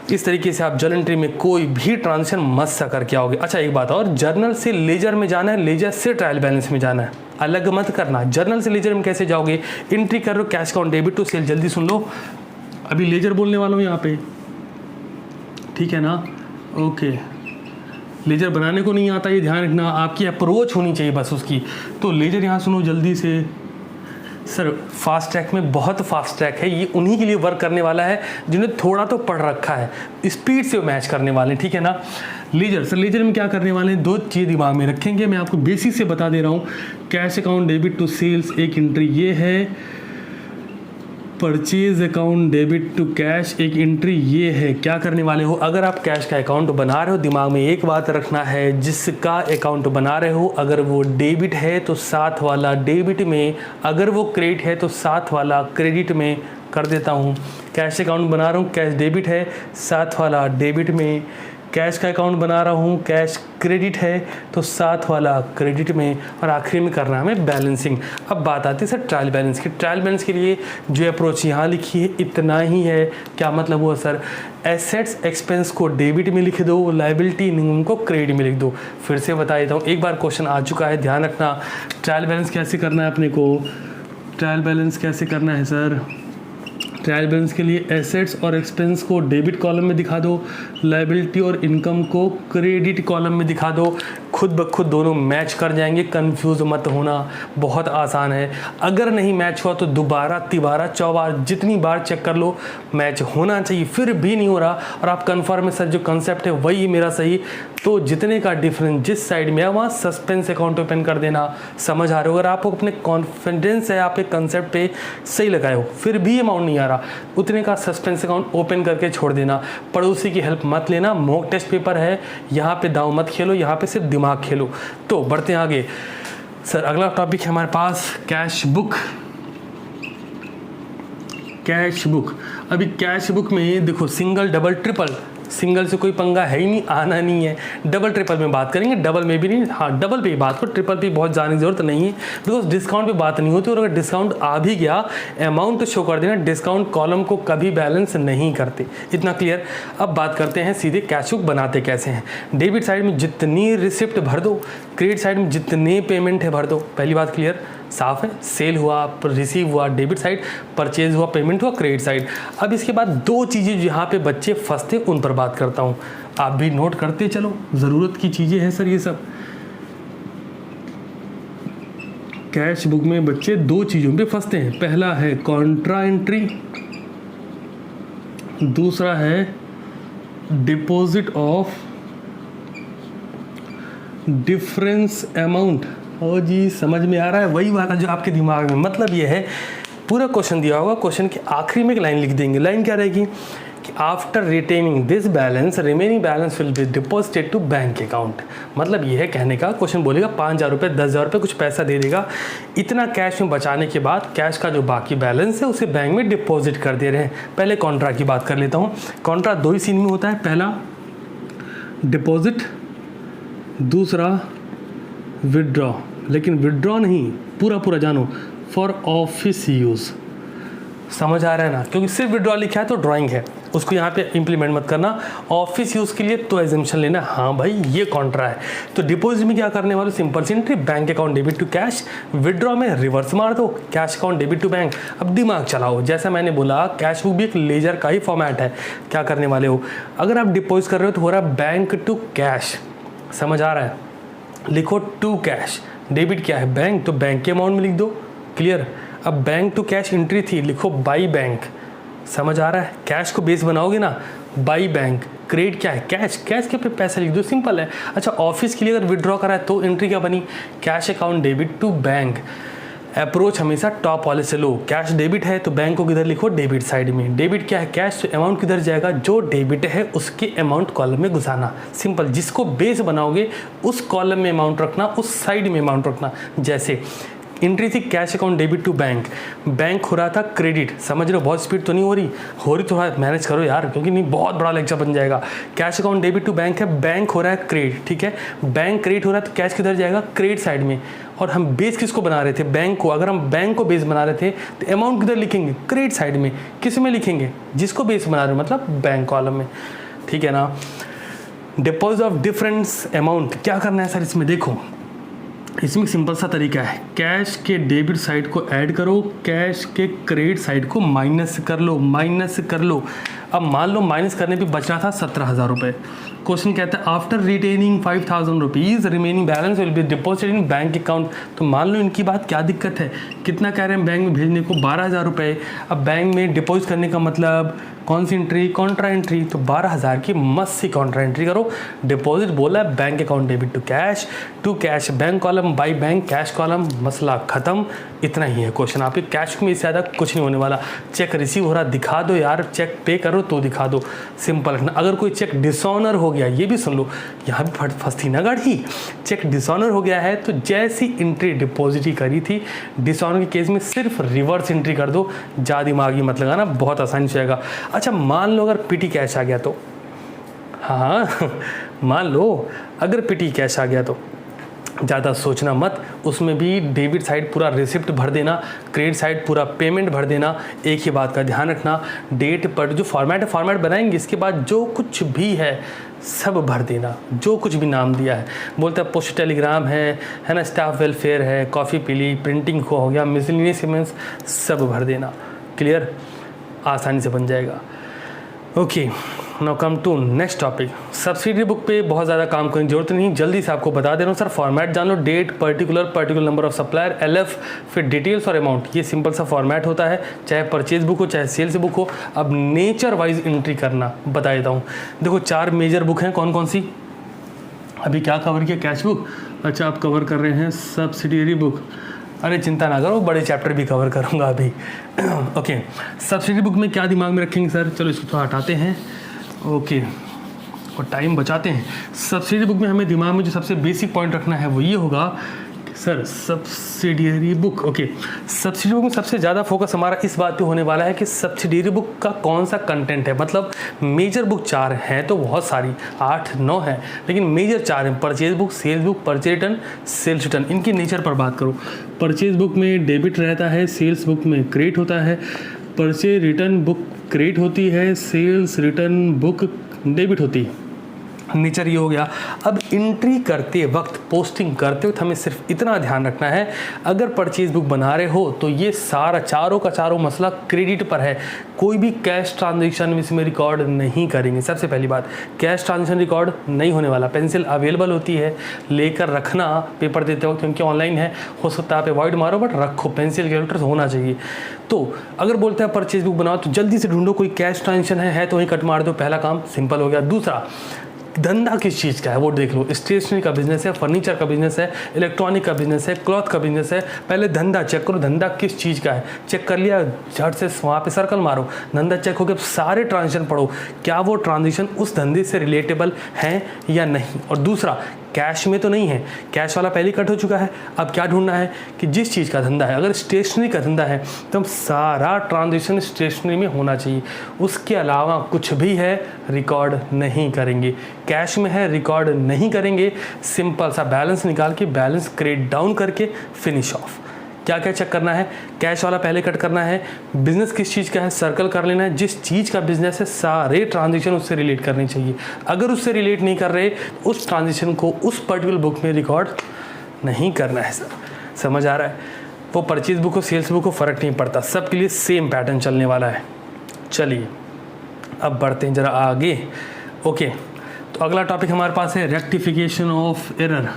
[SPEAKER 1] इस तरीके से आप जर्नल एंट्री में कोई भी ट्रांजेक्शन मत सा करके आओगे। अच्छा एक बात और, जर्नल से लेजर में जाना है, लेजर से ट्रायल बैलेंस में जाना है, अलग मत करना। जर्नल से लेजर में कैसे जाओगे, एंट्री कर रहे हो cash account debit to sale, जल्दी सुन लो, अभी लेजर बोलने वाला हूँ यहाँ पे, ठीक है ना, ओके। लेजर बनाने को नहीं आता, ये ध्यान रखना, आपकी अप्रोच होनी चाहिए बस उसकी। तो लेजर यहाँ सुनो जल्दी से। सर फास्ट ट्रैक में बहुत फास्ट ट्रैक है, ये उन्हीं के लिए वर्क करने वाला है जिन्हें थोड़ा तो पढ़ रखा है, स्पीड से मैच करने वाले हैं, ठीक है ना। लेजर, सर लेजर में क्या करने वाले हैं, 2 चीज़ दिमाग में रखेंगे, मैं आपको बेसिक से बता दे रहा हूँ। Cash account debit to sales एक एंट्री ये है, purchase account debit to cash एक एंट्री ये है। क्या करने वाले हो, अगर आप कैश का अकाउंट बना रहे हो, दिमाग में एक बात रखना है, जिसका अकाउंट बना रहे हो अगर वो डेबिट है तो साथ वाला डेबिट में, अगर वो क्रेडिट है तो साथ वाला क्रेडिट में कर देता हूँ। कैश अकाउंट बना रहा हूँ, कैश डेबिट है, साथ वाला डेबिट में। कैश का अकाउंट बना रहा हूँ, कैश क्रेडिट है तो साथ वाला क्रेडिट में, और आखिरी में करना है हमें बैलेंसिंग। अब बात आती है सर ट्रायल बैलेंस की। ट्रायल बैलेंस के लिए जो अप्रोच यहाँ लिखी है इतना ही है। क्या मतलब हुआ सर, एसेट्स एक्सपेंस को डेबिट में लिख दो, लायबिलिटी इनकम को क्रेडिट में लिख दो। फिर से बता देता हूँ, एक बार क्वेश्चन आ चुका है, ध्यान रखना। ट्रायल बैलेंस कैसे करना है अपने को, ट्रायल बैलेंस कैसे करना है सर, ट्रायल बैलेंस के लिए एसेट्स और एक्सपेंस को डेबिट कॉलम में दिखा दो, लायबिलिटी और इनकम को क्रेडिट कॉलम में दिखा दो, खुद ब खुद दोनों मैच कर जाएंगे, कंफ्यूज मत होना, बहुत आसान है। अगर नहीं मैच हुआ तो दोबारा, तिबारा, चौबार, जितनी बार चेक कर लो, मैच होना चाहिए। फिर भी नहीं हो रहा और आप कन्फर्म है सर जो कंसेप्ट है वही मेरा सही, तो जितने का डिफरेंस जिस साइड में है वहाँ सस्पेंस अकाउंट ओपन कर देना। समझ आ रहे हो, अगर आपको अपने कॉन्फिडेंस है, आपके कंसेप्ट पे सही लगाए हो, फिर भी अमाउंट नहीं आ रहा, उतने का सस्पेंस अकाउंट ओपन करके छोड़ देना। पड़ोसी की हेल्प मत लेना, मॉक टेस्ट पेपर है, यहाँ पे दाव मत खेलो, यहाँ पे सिर्फ दिमाग खेलो। तो बढ़ते हैं आगे सर, अगला टॉपिक है हमारे पास कैश बुक। कैश बुक, अभी कैश बुक में देखो सिंगल डबल ट्रिपल, सिंगल से कोई पंगा है ही नहीं, आना नहीं है। डबल ट्रिपल में बात करेंगे, डबल में भी नहीं, हाँ डबल पे ही बात करो, ट्रिपल पे बहुत जाने की जरूरत नहीं है, बिकॉज डिस्काउंट पे बात नहीं होती। और अगर डिस्काउंट आ भी गया, अमाउंट तो शो कर देना, डिस्काउंट कॉलम को कभी बैलेंस नहीं करते, इतना क्लियर। अब बात करते हैं सीधे कैश बुक बनाते कैसे हैं। डेबिट साइड में जितनी रिसिप्ट भर दो, क्रेडिट साइड में जितने पेमेंट है भर दो। पहली बात क्लियर, साफ है, सेल हुआ, रिसीव हुआ डेबिट साइड, परचेज हुआ, पेमेंट हुआ क्रेडिट साइड। अब इसके बाद 2 चीज़ें जहाँ पे बच्चे फंसते उन पर बात करता हूँ, आप भी नोट करते चलो, ज़रूरत की चीज़ें हैं सर ये सब। कैश बुक में बच्चे 2 चीज़ों पे फंसते हैं, पहला है कॉन्ट्रा एंट्री, दूसरा है डिपॉजिट ऑफ डिफरेंस अमाउंट। ओ जी समझ में आ रहा है, वही वाला जो आपके दिमाग में, मतलब ये है पूरा क्वेश्चन दिया होगा, क्वेश्चन के आखिरी में एक लाइन लिख देंगे। लाइन क्या रहेगी कि after retaining this balance remaining balance will be deposited to bank account. मतलब ये है कहने का, क्वेश्चन बोलेगा 5,000 रुपये 10,000 रुपये कुछ पैसा दे देगा, इतना कैश में बचाने के बाद कैश का जो बाकी बैलेंस है उसे बैंक में डिपॉजिट कर दे रहे हैं। पहले कॉन्ट्रा की बात कर लेता हूँ। कॉन्ट्रा 2 ही सीन में होता है, पहला डिपॉजिट, दूसरा विदड्रॉ। लेकिन विदड्रॉ नहीं, पूरा जानो, फॉर ऑफिस यूज़। समझ आ रहा है ना, क्योंकि सिर्फ विदड्रॉ लिखा है तो ड्राइंग है, उसको यहाँ पे इंप्लीमेंट मत करना। ऑफिस यूज़ के लिए तो एजम्पशन लेना, हाँ भाई ये कॉन्ट्रा है। तो डिपॉजिट में क्या करने वाले, सिंपल सी entry, bank account debit to cash. Withdraw में रिवर्स मार दो, cash account debit to bank. अब दिमाग चलाओ, जैसा मैंने बोला कैश बुक भी एक लेजर का ही फॉर्मेट है। क्या करने वाले हो, अगर आप डिपॉजिट कर रहे हो तो हो रहा है बैंक टू कैश, समझ आ रहा है, लिखो टू कैश। डेबिट क्या है, बैंक, तो बैंक के अमाउंट में लिख दो, क्लियर। अब बैंक टू कैश एंट्री थी, लिखो बाई बैंक, समझ आ रहा है। कैश को बेस बनाओगे ना, बाई बैंक। क्रेडिट क्या है, कैश, कैश के पे पैसा लिख दो, सिंपल है। अच्छा ऑफिस के लिए अगर विड्रॉ करा है तो एंट्री क्या बनी, cash account debit to bank. Approach हमेशा टॉप वाले से लो, कैश डेबिट है तो बैंक को किधर लिखो, डेबिट साइड में। डेबिट क्या है, कैश, तो अमाउंट किधर जाएगा, जो डेबिट है उसके अमाउंट कॉलम में घुसाना, सिंपल। जिसको बेस बनाओगे उस कॉलम में अमाउंट रखना, उस साइड में अमाउंट रखना। जैसे एंट्री थी cash account debit to bank, bank हो रहा था क्रेडिट। समझ रहे हो, बहुत स्पीड तो नहीं हो रही तो है, मैनेज करो यार, क्योंकि नहीं बहुत बड़ा लेक्चर बन जाएगा। Cash account debit to bank है, बैंक हो रहा है क्रेडिट, ठीक है, बैंक क्रेडिट हो रहा है तो कैश किधर जाएगा, क्रेडिट साइड में। और हम बेस किसको बना रहे थे, बैंक को। अगर हम बैंक को बेस बना रहे थे तो अमाउंट किधर लिखेंगे, क्रेडिट साइड में। किस में लिखेंगे, जिसको बेस बना रहे हो, मतलब बैंक कॉलम में, ठीक है ना। डिपॉजिट ऑफ डिफरेंस अमाउंट, क्या करना है सर इसमें, देखो इसमें सिंपल सा तरीका है, कैश के डेबिट साइड को ऐड करो, कैश के क्रेडिट साइड को माइनस कर लो। अब मान लो माइनस करने पे बच रहा था 17,000 रुपये। क्वेश्चन कहता है after retaining 5,000 rupees remaining balance will be deposited in bank account. तो मान लो इनकी बात क्या दिक्कत है, कितना कह रहे हैं बैंक में भेजने को, 12,000 रुपये। अब बैंक में डिपॉजिट करने का मतलब कौन सी एंट्री, कॉन्ट्रा एंट्री। तो 12,000 की मस्त सी कॉन्ट्रा एंट्री करो। डिपॉजिट बोला है bank account debit to cash, bank column by bank, cash column, मसला खत्म। इतना ही है क्वेश्चन आपके, कैश में इससे ज़्यादा कुछ नहीं होने वाला। चेक रिसीव हो रहा दिखा दो यार, चेक पे करो तो दिखा दो, सिंपल रखना। अगर कोई चेक डिसऑनर हो गया, ये भी सुन लो, यहाँ भी फंसती ना गाड़ी, चेक डिसऑनर हो गया है तो जैसी एंट्री डिपॉजिट ही करी थी, डिसऑनर के केस में सिर्फ रिवर्स एंट्री कर दो, ज़्यादा दिमागी मत लगाना, बहुत आसानी से आएगा। अच्छा मान लो अगर पिटी कैश आ गया तो, हाँ मान लो अगर पिटी कैश आ गया तो ज़्यादा सोचना मत, उसमें भी डेबिट साइड पूरा रिसिप्ट भर देना, क्रेडिट साइड पूरा पेमेंट भर देना। एक ही बात का ध्यान रखना, डेट पर जो फॉर्मेट बनाएंगे, इसके बाद जो कुछ भी है सब भर देना, जो कुछ भी नाम दिया है। बोलते हैं पोस्ट टेलीग्राम है ना, स्टाफ वेलफेयर है, कॉफ़ी पी ली, प्रिंटिंग को हो गया, मिसलिनियस पेमेंट्स, सब भर देना। क्लियर, आसानी से बन जाएगा। Okay, now come to next topic. Subsidy book पे बहुत ज़्यादा काम करने की जरूरत नहीं, जल्दी से आपको बता दे रहा हूँ सर। फॉर्मेट जान लो, date, particular number of supplier, LF, फिर डिटेल्स और अमाउंट। ये सिंपल सा फॉर्मेट होता है, चाहे परचेज बुक हो चाहे सेल्स बुक हो। अब नेचर वाइज एंट्री करना बता देता हूँ। देखो 4 मेजर बुक हैं, कौन कौन सी, अभी क्या कवर किया, कैश बुक। अच्छा आप कवर कर रहे हैं सब्सिडियरी बुक, अरे चिंता ना करो, बड़े चैप्टर भी कवर करूँगा अभी। ओके, सब्सिडी बुक में क्या दिमाग में रखेंगे सर, चलो इसको थोड़ा हटाते हैं। ओके, और टाइम बचाते हैं। सब्सिडी बुक में हमें दिमाग में जो सबसे बेसिक पॉइंट रखना है वो ये होगा sir, subsidiary book. Okay, subsidy book में सबसे ज़्यादा फोकस हमारा इस बात पे होने वाला है कि सब्सिडियरी बुक का कौन सा कंटेंट है। मतलब मेजर बुक 4 हैं तो बहुत सारी, 8-9 हैं, लेकिन मेजर 4 हैं, purchase book, sales book, purchase return, sales return. इनकी नेचर पर बात करो, परचेज बुक में डेबिट रहता है, सेल्स बुक में क्रेडिट होता है, परचेज रिटर्न बुक क्रेडिट होती है, सेल्स रिटर्न बुक डेबिट होती है। नेचर ये हो गया। अब एंट्री करते वक्त, पोस्टिंग करते वक्त हमें सिर्फ इतना ध्यान रखना है, अगर परचेज बुक बना रहे हो तो ये सारा चारों का चारों मसला क्रेडिट पर है। कोई भी कैश ट्रांजेक्शन इसमें रिकॉर्ड नहीं करेंगे। सबसे पहली बात, कैश ट्रांजेक्शन रिकॉर्ड नहीं होने वाला। पेंसिल अवेलेबल होती है, लेकर रखना पेपर देते वक्त, क्योंकि ऑनलाइन है, हो सकता है आप अवॉइड मारो, बट रखो, पेंसिल कैलकुलेटर होना चाहिए। तो अगर बोलते हैं परचेज बुक बनाओ तो जल्दी से ढूंढो कोई कैश ट्रांजेक्शन है तो वहीं कट मार दो, पहला काम सिंपल हो गया। दूसरा, धंधा किस चीज़ का है वो देख लो। स्टेशनरी का बिजनेस है, फर्नीचर का बिजनेस है, इलेक्ट्रॉनिक का बिजनेस है, क्लॉथ का बिजनेस है। पहले धंधा चेक करो, धंधा किस चीज़ का है, चेक कर लिया, झट से वहाँ पे सर्कल मारो, धंधा चेक हो गया। सारे ट्रांजेक्शन पढ़ो, क्या वो ट्रांजेक्शन उस धंधे से रिलेटेबल हैं या नहीं। और दूसरा, कैश में तो नहीं है, कैश वाला पहले कट हो चुका है। अब क्या ढूंढना है कि जिस चीज़ का धंधा है, अगर स्टेशनरी का धंधा है तो सारा ट्रांजेक्शन स्टेशनरी में होना चाहिए, उसके अलावा कुछ भी है रिकॉर्ड नहीं करेंगे। कैश में है रिकॉर्ड नहीं करेंगे, सिंपल सा बैलेंस निकाल के बैलेंस क्रेडिट डाउन करके फिनिश ऑफ। क्या क्या चेक करना है, कैश वाला पहले कट करना है, बिजनेस किस चीज़ का है सर्कल कर लेना है, जिस चीज़ का बिजनेस है सारे ट्रांजेक्शन उससे रिलेट करने चाहिए। अगर उससे रिलेट नहीं कर रहे तो उस ट्रांजेक्शन को उस पर्टिकुलर बुक में रिकॉर्ड नहीं करना है। सर समझ आ रहा है, वो परचेज बुक हो सेल्स बुक हो फ़र्क नहीं पड़ता, सबके लिए सेम पैटर्न चलने वाला है। चलिए अब बढ़ते हैं ज़रा आगे। ओके, तो अगला टॉपिक हमारे पास है rectification of error.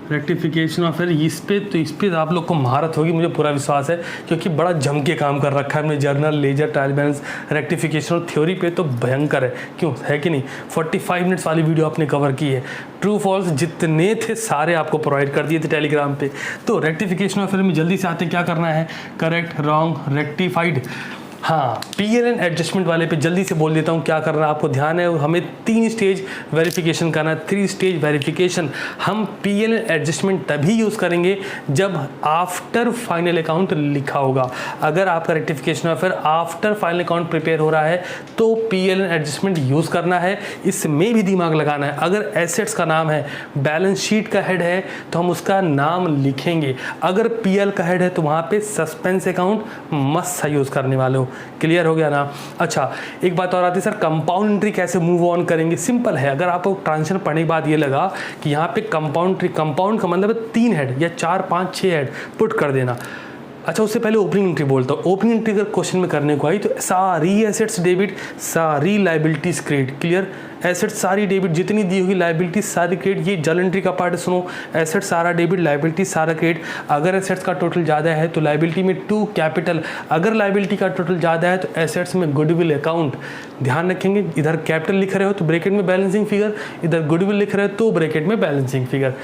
[SPEAKER 1] Rectification of error, इस पे आप लोग को महारत होगी, मुझे पूरा विश्वास है, क्योंकि बड़ा जम के काम कर रखा है हमने journal, ledger, trial balance, rectification और थ्योरी पे तो भयंकर है, क्यों है कि नहीं। 45 मिनट्स वाली वीडियो आपने कवर की है, ट्रू फॉल्स जितने थे सारे आपको प्रोवाइड कर दिए थे टेलीग्राम पे। तो रेक्टिफिकेशन ऑफ एरर में जल्दी से आते क्या करना है, करेक्ट, रॉन्ग, रेक्टिफाइड। हाँ, PLN एडजस्टमेंट वाले पे जल्दी से बोल देता हूँ क्या करना आपको ध्यान है। हमें 3 स्टेज वेरिफिकेशन करना है, 3 स्टेज वेरिफिकेशन। हम PLN एडजस्टमेंट तभी यूज़ करेंगे जब आफ्टर फाइनल अकाउंट लिखा होगा। अगर आपका रेक्टिफिकेशन या फिर आफ्टर फाइनल अकाउंट प्रिपेयर हो रहा है तो PLN एडजस्टमेंट यूज़ करना है। इसमें भी दिमाग लगाना है। अगर एसेट्स का नाम है, बैलेंस शीट का हेड है तो हम उसका नाम लिखेंगे। अगर PL का हेड है तो वहाँ पे सस्पेंस अकाउंट मस्ट यूज़ करने वाले हो। क्लियर हो गया ना। अच्छा, एक बात और आती है सर, कंपाउंड एंट्री कैसे मूव ऑन करेंगे। सिंपल है। अगर आपको ट्रांजिशन पढ़ने के बाद ये लगा कि यहाँ पे कंपाउंड एंट्री, कंपाउंड का मतलब 3 हेड या 4 5 6 हेड पुट कर देना। अच्छा, उससे पहले ओपनिंग एंट्री बोलता हूँ। ओपनिंग एंट्री अगर क्वेश्चन में करने को आई तो सारी एसेट्स डेबिट, सारी लाइबिलिटीज क्रेडिट। क्लियर, एसेट्स सारी डेबिट, जितनी दी होगी लाइबिलिटीज सारी क्रेडिट। ये जर्नल एंट्री का पार्ट सुनो, एसेट्स सारा डेबिट, लाइबिलिटी सारा क्रेडिट। अगर एसेट्स का टोटल ज़्यादा है तो लाइबिलिटी में 2 कैपिटल, अगर लाइबिलिटी का टोटल ज़्यादा है तो एसेट्स में गुडविल अकाउंट। ध्यान रखेंगे, इधर कैपिटल लिख रहे हो तो ब्रैकेट में बैलेंसिंग फिगर, इधर गुडविल लिख रहे हो तो ब्रैकेट में बैलेंसिंग फिगर।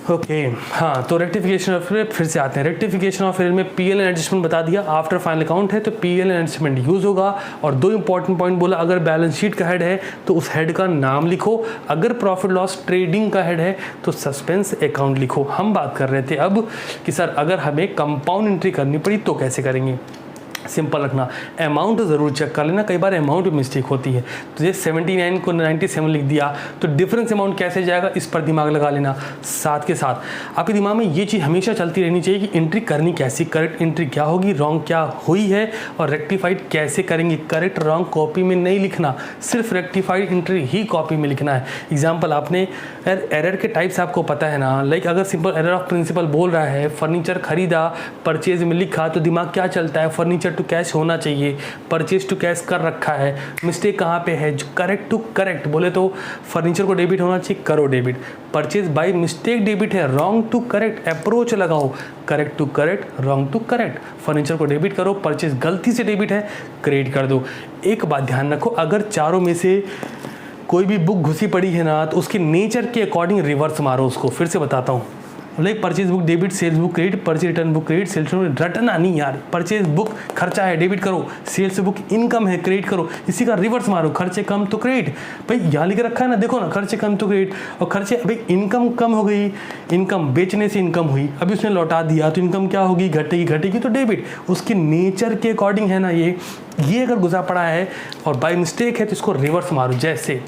[SPEAKER 1] ओके हाँ, तो रेक्टिफिकेशन ऑफ फिर से आते हैं। रेक्टिफिकेशन ऑफ में PLN एडजस्टमेंट बता दिया। आफ्टर फाइनल अकाउंट है तो PLN एडजस्टमेंट यूज़ होगा। और 2 इंपॉर्टेंट पॉइंट बोला, अगर बैलेंस शीट का हेड है तो उस हेड का नाम लिखो। अगर प्रॉफिट लॉस ट्रेडिंग का हेड है तो सस्पेंस अकाउंट लिखो। हम बात कर रहे थे अब कि सर अगर हमें कंपाउंड एंट्री करनी पड़ी तो कैसे करेंगे। सिंपल रखना, अमाउंट ज़रूर चेक कर लेना, कई बार अमाउंट में मिस्टेक होती है। तो ये 79 को 97 लिख दिया तो डिफरेंस अमाउंट कैसे जाएगा, इस पर दिमाग लगा लेना। साथ के साथ आपके दिमाग में ये चीज़ हमेशा चलती रहनी चाहिए कि एंट्री करनी कैसी, करेक्ट एंट्री क्या होगी, रॉन्ग क्या हुई है और रेक्टिफाइड कैसे करेंगे। करेक्ट रॉन्ग कॉपी में नहीं लिखना, सिर्फ रेक्टिफाइड एंट्री ही कॉपी में लिखना है। एग्जाम्पल, आपने एरर के टाइप्स आपको पता है ना। लाइक अगर सिंपल एरर ऑफ प्रिंसिपल बोल रहा है, फर्नीचर खरीदा, परचेज में लिखा तो दिमाग क्या चलता है, फर्नीचर टू कैश होना चाहिए, परचेज टू कैश कर रखा है। मिस्टेक कहाँ पे है, जो करेक्ट टू करेक्ट बोले तो फर्नीचर को डेबिट होना चाहिए, करो debit. Purchase by mistake debit है, रॉन्ग टू करेक्ट अप्रोच लगाओ, correct to correct, wrong to correct. Furniture को डेबिट करो, परचेज गलती से डेबिट है, क्रेडिट कर दो। एक बात ध्यान रखो, अगर चारों में से कोई भी बुक घुसी पड़ी है ना तो उसके नेचर के अकॉर्डिंग रिवर्स मारो उसको। फिर से बताता हूँ, like purchase book debit, sales book credit, purchase return book credit, sales रटना नहीं यार। परचेज बुक खर्चा है, डेबिट करो। सेल्स बुक इनकम है, क्रेडिट करो। इसी का रिवर्स मारो, खर्चे कम तो क्रेडिट। भाई यहाँ लिख रखा है ना, देखो ना, खर्चे कम तो क्रेडिट। और खर्चे, भाई इनकम कम हो गई, इनकम बेचने से इनकम हुई, अभी उसने लौटा दिया तो इनकम क्या होगी, घटेगी, घटेगी तो डेबिट। उसके नेचर के अकॉर्डिंग है ना ये अगर घुसा पड़ा है और बाय मिस्टेक है तो इसको रिवर्स मारो। जैसे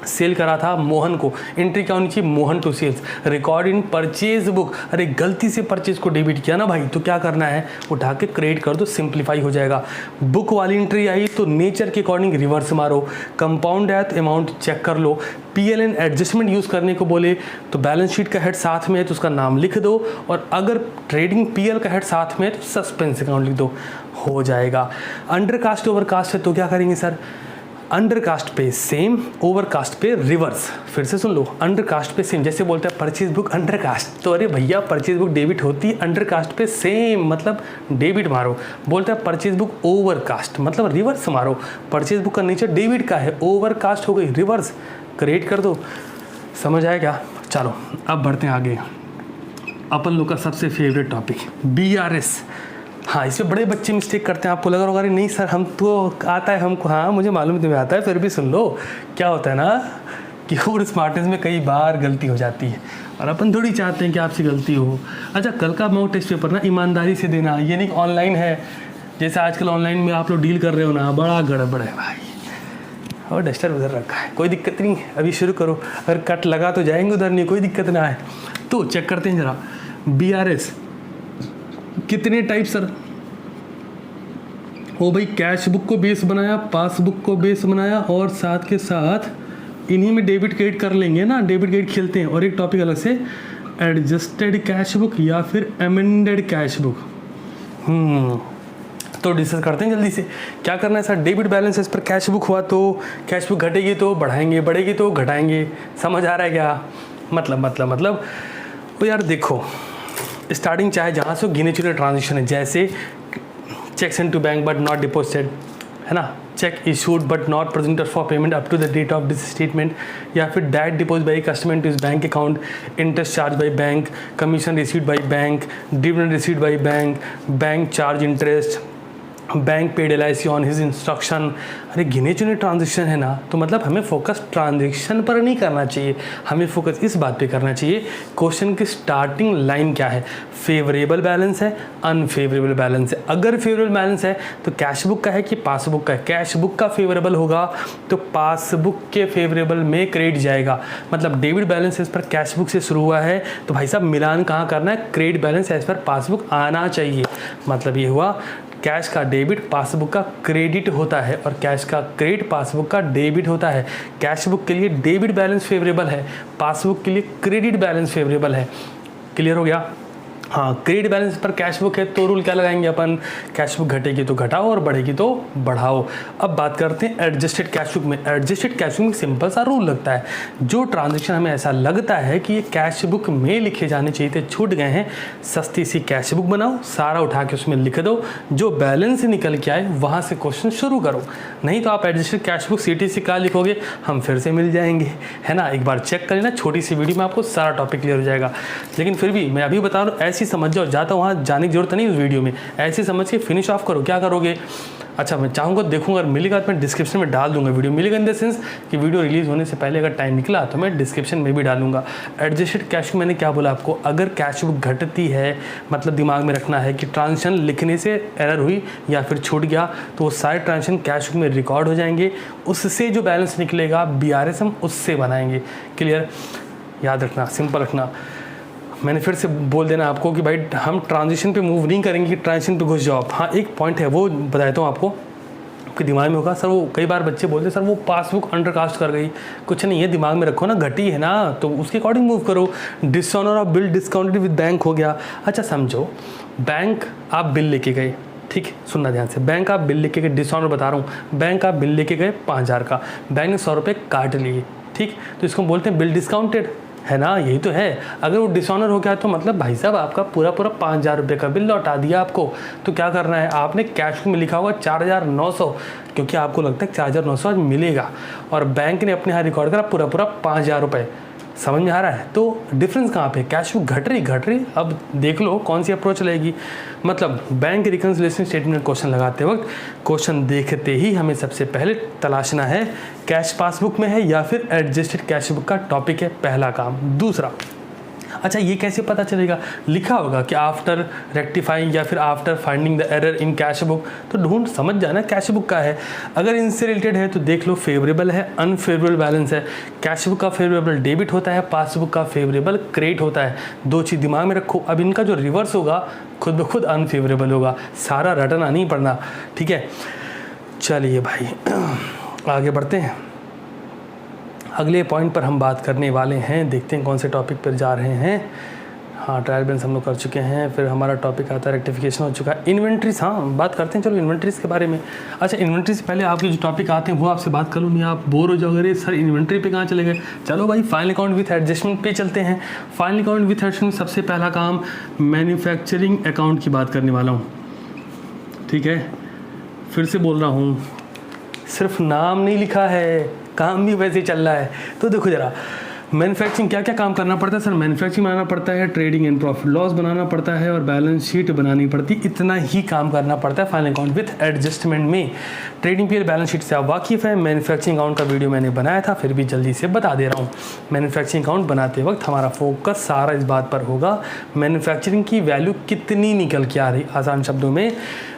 [SPEAKER 1] सेल करा था मोहन को, एंट्री क्या होनी चाहिए, Mohan to sales, record in purchase book. अरे गलती से परचेज को डेबिट किया ना भाई, तो क्या करना है, उठा के क्रेडिट कर दो, सिंप्लीफाई हो जाएगा। बुक वाली एंट्री आई तो नेचर के अकॉर्डिंग रिवर्स मारो। कंपाउंड है तो अमाउंट चेक कर लो। PLN एडजस्टमेंट यूज़ करने को बोले तो बैलेंस शीट का हेड साथ में है तो उसका नाम लिख दो। और अगर ट्रेडिंग PL का हेड साथ में है तो सस्पेंस अकाउंट लिख दो, हो जाएगा। अंडरकास्ट ओवरकास्ट है तो क्या करेंगे सर, अंडरकास्ट पे सेम, ओवरकास्ट पे रिवर्स। फिर से सुन लो, अंडरकास्ट पे सेम, जैसे बोलते हैं परचेज बुक अंडरकास्ट, तो अरे भैया परचेज बुक डेबिट होती है, अंडरकास्ट पे सेम मतलब डेबिट मारो। बोलते हैं परचेज बुक ओवरकास्ट मतलब रिवर्स मारो। परचेज बुक का नेचर डेबिट का है, ओवरकास्ट हो गई, रिवर्स क्रिएट कर दो। समझ आया क्या। चलो अब बढ़ते हैं आगे, अपन लोग का सबसे फेवरेट टॉपिक BRS। हाँ, इसमें बड़े बच्चे मिस्टेक करते हैं। आपको लगा होगा नहीं सर हम तो आता है हमको, हाँ मुझे मालूम तुम्हें आता है, फिर भी सुन लो। क्या होता है ना कि और स्मार्टनेस में कई बार गलती हो जाती है और अपन थोड़ी चाहते हैं कि आपसे गलती हो। अच्छा, कल का मॉक टेस्ट पेपर ना ईमानदारी से देना, ये नहीं ऑनलाइन है जैसे आजकल ऑनलाइन में आप लोग डील कर रहे हो ना, बड़ा गड़बड़ है भाई। और डस्टर उधर रखा है, कोई दिक्कत नहीं, अभी शुरू करो, अगर कट लगा तो जाएंगे उधर, नहीं कोई दिक्कत ना है। तो चेक करते हैं जरा, BRS कितने टाइप सर। ओ भाई, कैश बुक को बेस बनाया, पासबुक को बेस बनाया और साथ के साथ इन्हीं में डेबिट क्रेडिट कर लेंगे ना, डेबिट क्रेडिट खेलते हैं। और एक टॉपिक अलग से एडजस्टेड कैश बुक या फिर अमेंडेड कैश बुक। तो डिस्कस करते हैं जल्दी से। क्या करना है सर, डेबिट बैलेंस इस पर कैश बुक हुआ तो कैश बुक घटेगी तो बढ़ाएंगे, बढ़ेगी तो घटाएंगे। समझ आ रहा है क्या, मतलब तो यार देखो, स्टार्टिंग चाहे जहाँ से गिने चुने ट्रांजेक्शन है, जैसे cheque sent to bank but not deposited, है ना, cheque issued but not presented for payment up to the date of this statement, या फिर direct deposit by customer to इस bank account, interest charge by bank, commission received by bank, dividend received by bank, bank charge interest, bank paid LIC on his instruction. अरे गिने चुने ट्रांजेक्शन है ना, तो मतलब हमें फोकस ट्रांजेक्शन पर नहीं करना चाहिए, हमें फोकस इस बात पे करना चाहिए क्वेश्चन की स्टार्टिंग लाइन क्या है, फेवरेबल बैलेंस है अनफेवरेबल बैलेंस है। अगर फेवरेबल बैलेंस है तो कैश बुक का है कि पासबुक का है, कैश बुक का फेवरेबल होगा तो पासबुक के फेवरेबल में क्रेडिट जाएगा। मतलब debit balance as per cash book से शुरू हुआ है तो भाई साहब मिलान कहाँ करना है, credit balance as per passbook आना चाहिए। मतलब ये हुआ कैश का डेबिट पासबुक का क्रेडिट होता है और कैश का क्रेडिट पासबुक का डेबिट होता है। कैश बुक के लिए डेबिट बैलेंस फेवरेबल है, पासबुक के लिए क्रेडिट बैलेंस फेवरेबल है। क्लियर हो गया? हाँ, क्रेडिट बैलेंस पर कैश बुक है तो रूल क्या लगाएंगे अपन, कैश बुक घटेगी तो घटाओ और बढ़ेगी तो बढ़ाओ। अब बात करते हैं एडजस्टेड कैश बुक में। एडजस्टेड कैश बुक में सिंपल सा रूल लगता है, जो ट्रांजेक्शन हमें ऐसा लगता है कि ये कैश बुक में लिखे जाने चाहिए थे, छूट गए हैं, सस्ती सी कैश बुक बनाओ, सारा उठा के उसमें लिख दो, जो बैलेंस निकल के आए वहाँ से क्वेश्चन शुरू करो। नहीं तो आप एडजस्टेड कैश बुक CTC का लिखोगे, हम फिर से मिल जाएंगे, है ना। एक बार चेक कर लेना, छोटी सी वीडियो में आपको सारा टॉपिक क्लियर हो जाएगा। लेकिन फिर भी मैं अभी बता रहा हूँ, ऐसी समझ जाओ, ज़्यादा वहाँ जाने की जरूरत नहीं उस वीडियो में, ऐसे समझ के फिनिश ऑफ करो। क्या करोगे, अच्छा मैं चाहूँगा देखूँगा, अगर मिलेगा तो मैं डिस्क्रिप्शन में डाल दूंगा वीडियो, मिलेगा इन द सेंस कि वीडियो रिलीज़ होने से पहले अगर टाइम निकला तो मैं डिस्क्रिप्शन में भी डालूंगा। एडजस्टेड कैश बुक मैंने क्या बोला आपको, अगर कैश बुक घटती है मतलब दिमाग में रखना है कि ट्रांजेक्शन लिखने से एरर हुई या फिर छूट गया तो वो सारे ट्रांजेक्शन कैश बुक में रिकॉर्ड हो जाएंगे, उससे जो बैलेंस निकलेगा BRS हम उससे बनाएंगे। क्लियर? याद रखना, सिंपल रखना। मैंने फिर से बोल देना आपको कि भाई हम ट्रांजिशन पे मूव नहीं करेंगे कि ट्रांजिशन पे घुस जाओ। हाँ, एक पॉइंट है वो बता देता हूँ आपको, आपके दिमाग में होगा, सर वो कई बार बच्चे बोलते हैं सर वो पासबुक अंडरकास्ट कर गई। कुछ नहीं है, दिमाग में रखो ना, घटी है ना तो उसके अकॉर्डिंग मूव करो। Dishonour of bill discounted with bank हो गया। अच्छा समझो, बैंक आप बिल लेके गए, ठीक, सुनना ध्यान से, बैंक आप बिल लेके गए, डिसऑनर बता रहा हूँ, बैंक आप बिल लेके गए 5000 का, बैंक ने 100 रुपये काट लिए, ठीक, तो इसको बोलते हैं बिल डिस्काउंटेड, है ना, यही तो है। अगर वो डिसऑनर हो गया तो मतलब भाई साहब आपका पूरा 5000 रुपये का बिल लौटा दिया आपको। तो क्या करना है, आपने कैश बुक में लिखा होगा 4900, क्योंकि आपको लगता है 4900 आज मिलेगा, और बैंक ने अपने यहाँ रिकॉर्ड करा पूरा 5000 रुपये। समझ में आ रहा है? तो डिफरेंस कहाँ पे, कैश बुक घट रही। अब देख लो कौन सी अप्रोच लगेगी। मतलब बैंक रिकन्सिलिएशन स्टेटमेंट क्वेश्चन लगाते वक्त क्वेश्चन देखते ही हमें सबसे पहले तलाशना है कैश पासबुक में है या फिर एडजस्टेड कैश बुक का टॉपिक है, पहला काम। दूसरा, अच्छा ये कैसे पता चलेगा, लिखा होगा कि आफ्टर रेक्टिफाइंग या फिर after finding the error in cash book, तो ढूंढ समझ जाना कैश बुक का है। अगर इनसे रिलेटेड है तो देख लो फेवरेबल है अनफेवरेबल बैलेंस है। कैश बुक का फेवरेबल डेबिट होता है, पासबुक का फेवरेबल क्रेडिट होता है। दो चीज़ दिमाग में रखो। अब इनका जो रिवर्स होगा खुद ब खुद अनफेवरेबल होगा, सारा रटना नहीं पड़ना, ठीक है। चलिए भाई आगे बढ़ते हैं, अगले पॉइंट पर हम बात करने वाले हैं। देखते हैं कौन से टॉपिक पर जा रहे हैं। हाँ, ट्रायल बैलेंस हम लोग कर चुके हैं, फिर हमारा टॉपिक आता है रेक्टिफिकेशन हो चुका है। इन्वेंट्रीज, हाँ बात करते हैं, चलो इन्वेंट्रीज के बारे में। अच्छा, इन्वेंट्री से पहले आपके जो टॉपिक आते हैं वो आपसे बात कर लूँ, नहीं आप बोर हो जाओगे सर इन्वेंट्री पे कहाँ चले गए। चलो भाई फाइनल अकाउंट विथ एडजस्टमेंट पे चलते हैं। फाइनल अकाउंट विथ एडजस्टमेंट सबसे पहला काम मैन्युफैक्चरिंग अकाउंट की बात करने वाला हूँ, ठीक है। फिर से बोल रहा हूँ, सिर्फ नाम नहीं लिखा है, काम भी वैसे चल रहा है। तो देखो जरा, मैन्युफैक्चरिंग क्या क्या काम करना पड़ता है सर, मैन्युफैक्चरिंग बनाना पड़ता है, ट्रेडिंग एंड प्रॉफिट लॉस बनाना पड़ता है और बैलेंस शीट बनानी पड़ती है। इतना ही काम करना पड़ता है फाइनल अकाउंट विथ एडजस्टमेंट में। ट्रेडिंग पीरियड बैलेंस शीट से आप वाकिफ़ है, मैन्युफैक्चरिंग अकाउंट का वीडियो मैंने बनाया था, फिर भी जल्दी से बता दे रहा हूँ। मैन्युफैक्चरिंग अकाउंट बनाते वक्त हमारा फोकस सारा इस बात पर होगा मैन्युफैक्चरिंग की वैल्यू कितनी निकल के आ रही। आसान शब्दों में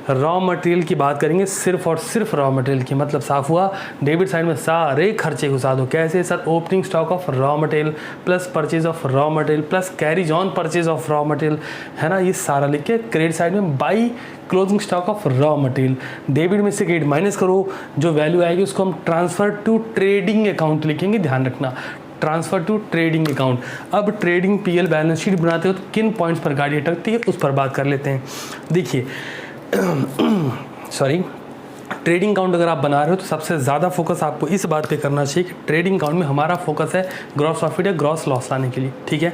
[SPEAKER 1] रॉ मटेरियल की बात करेंगे, सिर्फ और सिर्फ रॉ मटेरियल की। मतलब साफ हुआ, डेबिट साइड में सारे खर्चे घुसा दो। कैसे sir, opening stock of raw material plus purchase of raw material plus carries on purchase of raw material, है ना, ये सारा लिख के क्रेडिट साइड में by closing stock of raw material. Debit में से क्रेडिट माइनस करो, जो वैल्यू आएगी उसको हम ट्रांसफर टू ट्रेडिंग अकाउंट लिखेंगे, ध्यान रखना, ट्रांसफर टू ट्रेडिंग अकाउंट। अब ट्रेडिंग PL बैलेंस शीट बनाते हो तो किन पॉइंट्स पर गाड़ी अटकती है उस पर बात कर लेते हैं। देखिए सॉरी, ट्रेडिंग अकाउंट अगर आप बना रहे हो तो सबसे ज़्यादा फोकस आपको इस बात पे करना चाहिए कि ट्रेडिंग अकाउंट में हमारा फोकस है ग्रॉस प्रॉफिट या ग्रॉस लॉस लाने के लिए, ठीक है।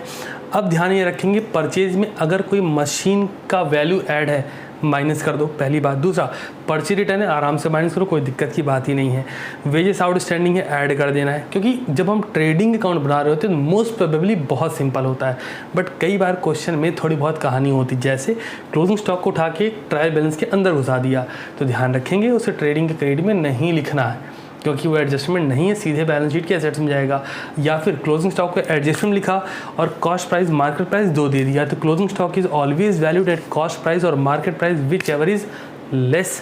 [SPEAKER 1] अब ध्यान ये रखेंगे, परचेज में अगर कोई मशीन का वैल्यू ऐड है, माइनस कर दो, पहली बात। दूसरा, पर्ची रिटर्न है, आराम से माइनस करो, कोई दिक्कत की बात ही नहीं है। वेजेस आउटस्टैंडिंग है, ऐड कर देना है, क्योंकि जब हम ट्रेडिंग अकाउंट बना रहे होते हैं तो मोस्ट प्रोबेबली बहुत सिंपल होता है, बट कई बार क्वेश्चन में थोड़ी बहुत कहानी होती, जैसे क्लोजिंग स्टॉक को उठा के ट्रायल बैलेंस के अंदर घुसा दिया, तो ध्यान रखेंगे उसे ट्रेडिंग के क्रेडिट में नहीं लिखना है, क्योंकि वो एडजस्टमेंट नहीं है, सीधे बैलेंस शीट के एसेट्स में जाएगा। या फिर क्लोजिंग स्टॉक को एडजस्टमेंट लिखा और कॉस्ट प्राइस मार्केट प्राइस दो दे दिया, तो closing stock is always valued at cost price और market price whichever is less.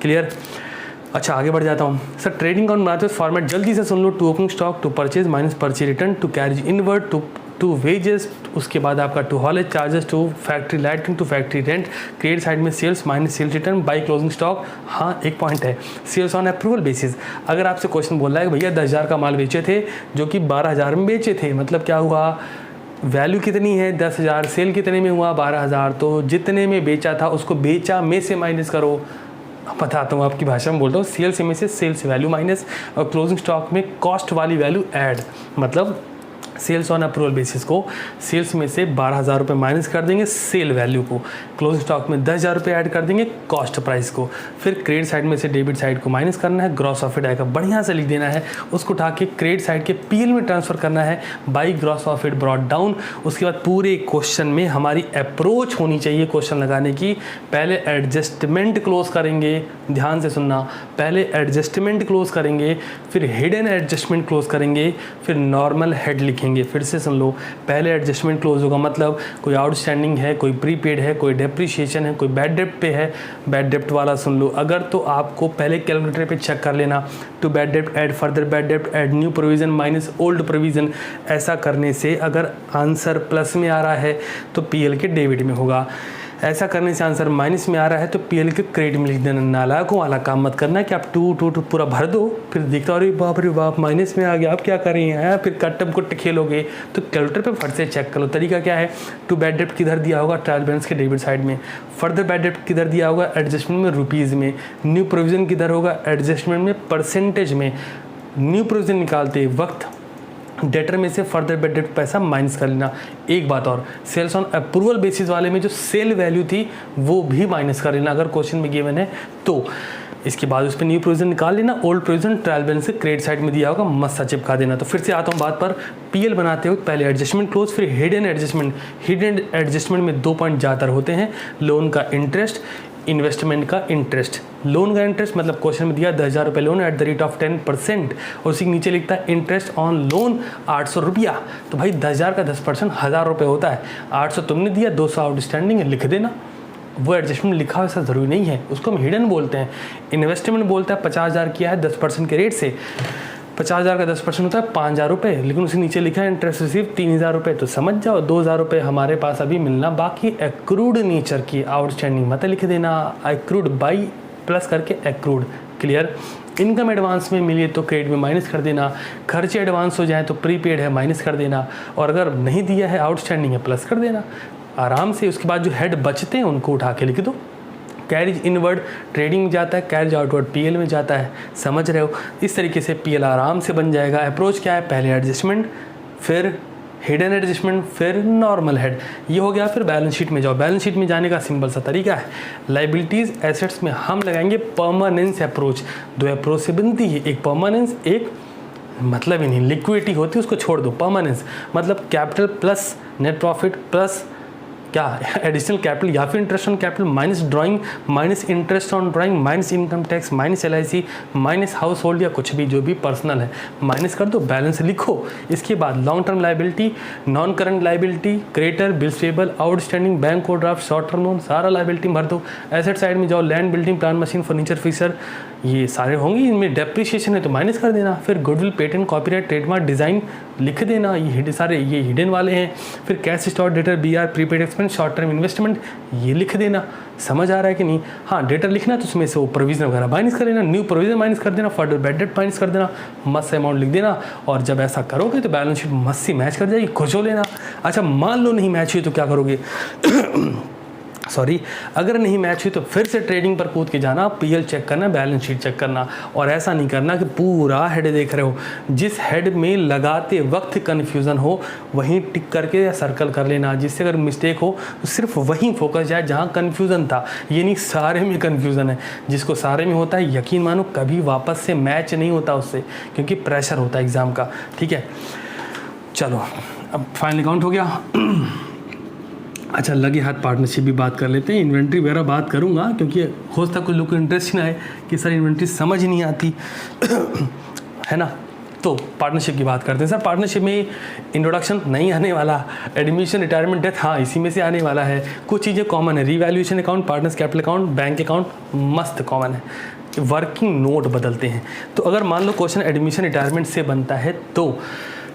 [SPEAKER 1] Clear? अच्छा, आगे बढ़ जाता हूँ। सर ट्रेडिंग अकाउंट बनाते हो फॉर्मेट जल्दी से सुन लो। To opening stock, to purchase minus purchase return, to carriage inward, to wages, उसके बाद आपका to haulage charges, to factory lighting, to factory rent, credit side में sales minus sales return by closing stock. हाँ, एक पॉइंट है, सेल्स ऑन अप्रूवल बेसिस। अगर आपसे क्वेश्चन बोल रहा है कि भैया 10,000 का माल बेचे थे जो कि 12,000 में बेचे थे, मतलब क्या हुआ, वैल्यू कितनी है 10,000, सेल कितने में हुआ 12,000, तो जितने में बेचा था उसको बेचा में से माइनस करो। बताता हूँ, आपकी भाषा में बोलता हूँ, सेल्स में से सेल्स वैल्यू माइनस और क्लोजिंग स्टॉक में कॉस्ट वाली वैल्यू ऐड, मतलब सेल्स ऑन अप्रूवल बेसिस को सेल्स में से 12,000 रुपये माइनस कर देंगे सेल वैल्यू को, क्लोजिंग स्टॉक में 10,000 रुपये ऐड कर देंगे कॉस्ट प्राइस को, फिर क्रेडिट साइड में से डेबिट साइड को माइनस करना है, ग्रॉस प्रॉफिट आएगा, बढ़िया से लिख देना है, उसको उठा के क्रेडिट साइड के पीएल में ट्रांसफर करना है by gross profit brought down. उसके बाद पूरे क्वेश्चन में हमारी अप्रोच होनी चाहिए क्वेश्चन लगाने की, पहले एडजस्टमेंट क्लोज करेंगे, ध्यान से सुनना, पहले एडजस्टमेंट क्लोज करेंगे, फिर हिडन एडजस्टमेंट क्लोज करेंगे, फिर नॉर्मल हेड लिखेंगे। फिर से सुन लो, पहले एडजस्टमेंट क्लोज होगा, मतलब कोई आउटस्टैंडिंग है, कोई प्रीपेड है, कोई डेप्रीशिएशन है, कोई बैड डेप्ट पे है, बैड डेप्ट वाला सुन लो। अगर तो आपको पहले कैलकुलेटर पे चेक कर लेना, to bad dept add further bad dept add new provision minus old provision. ऐसा करने से अगर आंसर प्लस में आ रहा है तो पीएल के डेबिट में होगा, ऐसा करने से आंसर माइनस में आ रहा है तो पीएल के क्रेडिट में लिख देना। नालायकों वाला काम मत करना कि आप टू पूरा भर दो, फिर दिखता अरे बाप रे बाप माइनस में आ गया, आप क्या कर रहे हैं, फिर कट्टम कुट्ट खेलोगे। तो कैलकुलेटर पे फट से चेक कर लो। तरीका क्या है, टू बैड डेप्ट किधर दिया होगा, ट्रायल बैलेंस के डेबिट साइड में, फर्दर बैड डेप्ट किधर दिया होगा, एडजस्टमेंट में रुपीज़ में, न्यू प्रोविजन किधर होगा, एडजस्टमेंट में परसेंटेज में। न्यू प्रोविजन निकालते वक्त डेटर में से फर्दर बैड डेट पैसा माइनस कर लेना। एक बात और, सेल्स ऑन अप्रूवल बेसिस वाले में जो सेल वैल्यू थी वो भी माइनस कर लेना अगर क्वेश्चन में गिवन है तो। इसके बाद उस पर न्यू प्रोविजन निकाल लेना, ओल्ड प्रोविजन ट्रायल बैलेंस से क्रेडिट साइड में दिया होगा मस्सा चिपका देना। तो फिर से आता हूँ बात पर, पीएल बनाते हो पहले एडजस्टमेंट क्लोज, फिर हिडन एडजस्टमेंट। हिडन एडजस्टमेंट में 2 पॉइंट ज़्यादातर होते हैं, लोन का इंटरेस्ट, इन्वेस्टमेंट का इंटरेस्ट। लोन का इंटरेस्ट मतलब क्वेश्चन में दिया 10,000 रुपये loan at the rate of 10%, और उसी के नीचे लिखता है इंटरेस्ट ऑन लोन 800 रुपया। तो भाई 10,000 का 10% 1,000 रुपये होता है, 800 तुमने दिया, 200 आउटस्टैंडिंग है, लिख देना। वो एडजस्टमेंट लिखा ऐसा ज़रूरी नहीं है, उसको हम हिडन बोलते हैं। इन्वेस्टमेंट बोलता है 50,000 किया है 10% के रेट से, 50,000 का 10% होता है 5,000 रुपये, लेकिन उसे नीचे लिखा है इंटरेस्ट रिसीव 3,000 रुपये। तो समझ जाओ 2,000 रुपये हमारे पास अभी मिलना बाकी, एक्रूड नेचर की, आउटस्टैंडिंग मत लिख देना, एक्रूड बाई प्लस करके एक्रूड। क्लियर? इनकम एडवांस में मिली तो क्रेडिट में माइनस कर देना, खर्चे एडवांस हो जाए तो प्रीपेड है माइनस कर देना, और अगर नहीं दिया है आउटस्टैंडिंग है प्लस कर देना आराम से। उसके बाद जो हेड बचते हैं उनको उठा के लिख दो। कैरिज इनवर्ड ट्रेडिंग में जाता है, कैरिज आउटवर्ड पीएल में जाता है, समझ रहे हो? इस तरीके से पीएल आराम से बन जाएगा। अप्रोच क्या है, पहले एडजस्टमेंट, फिर हिडन एडजस्टमेंट, फिर नॉर्मल हेड, ये हो गया। फिर बैलेंस शीट में जाओ, बैलेंस शीट में जाने का सिंपल सा तरीका है, लाइबिलिटीज़ एसेट्स में हम लगाएंगे परमानेंस अप्रोच। 2 अप्रोच से बनती है, एक परमानेंस, एक मतलब ही नहीं, लिक्विडिटी होती है उसको छोड़ दो। परमानेंस मतलब capital plus net profit plus क्या एडिशनल कैपिटल या फिर interest on capital minus drawing minus interest on drawing minus income tax minus LIC minus house hold या कुछ भी जो भी पर्सनल है माइनस कर दो, बैलेंस लिखो। इसके बाद long term liability, non current liability, creditor, bills payable, outstanding, bank overdraft, short term loan, सारा लाइबिलिटी भर दो। एसेट साइड में जाओ, land, building, plant, machine, furniture, fixer, ये सारे होंगे। इनमें डेप्रिसिएशन है तो माइनस कर देना। फिर goodwill, patent, copyright, trademark, design लिख देना, ये सारे ये हिडन वाले हैं। फिर cash stock, debtor, BR, prepaid expense, short term investment, ये लिख देना। समझ आ रहा है कि नहीं? हाँ, डेटर लिखना तो उसमें से वो प्रोविजन वगैरह माइनस कर देना, न्यू प्रोविजन माइनस कर देना, फर्दर बैड डेट माइनस कर देना, मस्त अमाउंट लिख देना। और जब ऐसा करोगे तो बैलेंस शीट मस्त सी मैच कर जाएगी, खुश हो लेना। अच्छा, मान लो नहीं मैच हुई तो क्या करोगे? सॉरी, अगर नहीं मैच हुई तो फिर से ट्रेडिंग पर कूद के जाना, पीएल चेक करना, बैलेंस शीट चेक करना। और ऐसा नहीं करना कि पूरा हेड देख रहे हो, जिस हेड में लगाते वक्त कन्फ्यूज़न हो वहीं टिक करके या सर्कल कर लेना, जिससे अगर मिस्टेक हो तो सिर्फ वहीं फोकस जाए जहाँ कन्फ्यूज़न था। ये नहीं सारे में कन्फ्यूज़न है, जिसको सारे में होता है यकीन मानो कभी वापस से मैच नहीं होता उससे, क्योंकि प्रेशर होता है एग्ज़ाम का। ठीक है, चलो अब फाइनल काउंट हो गया। अच्छा, लगे हाथ पार्टनरशिप भी बात कर लेते हैं। इन्वेंट्री वगैरह बात करूंगा क्योंकि हो सकता है कुछ लोग को इंटरेस्ट ही ना आए कि सर इन्वेंट्री समझ ही नहीं आती है ना। तो पार्टनरशिप की बात करते हैं। सर पार्टनरशिप में इंट्रोडक्शन नहीं आने वाला, एडमिशन, रिटायरमेंट, डेथ हाँ इसी में से आने वाला है। कुछ चीज़ें कॉमन है, revaluation account, partners capital account, bank account मस्त कॉमन है, वर्किंग नोट बदलते हैं। तो अगर मान लो क्वेश्चन एडमिशन रिटायरमेंट से बनता है तो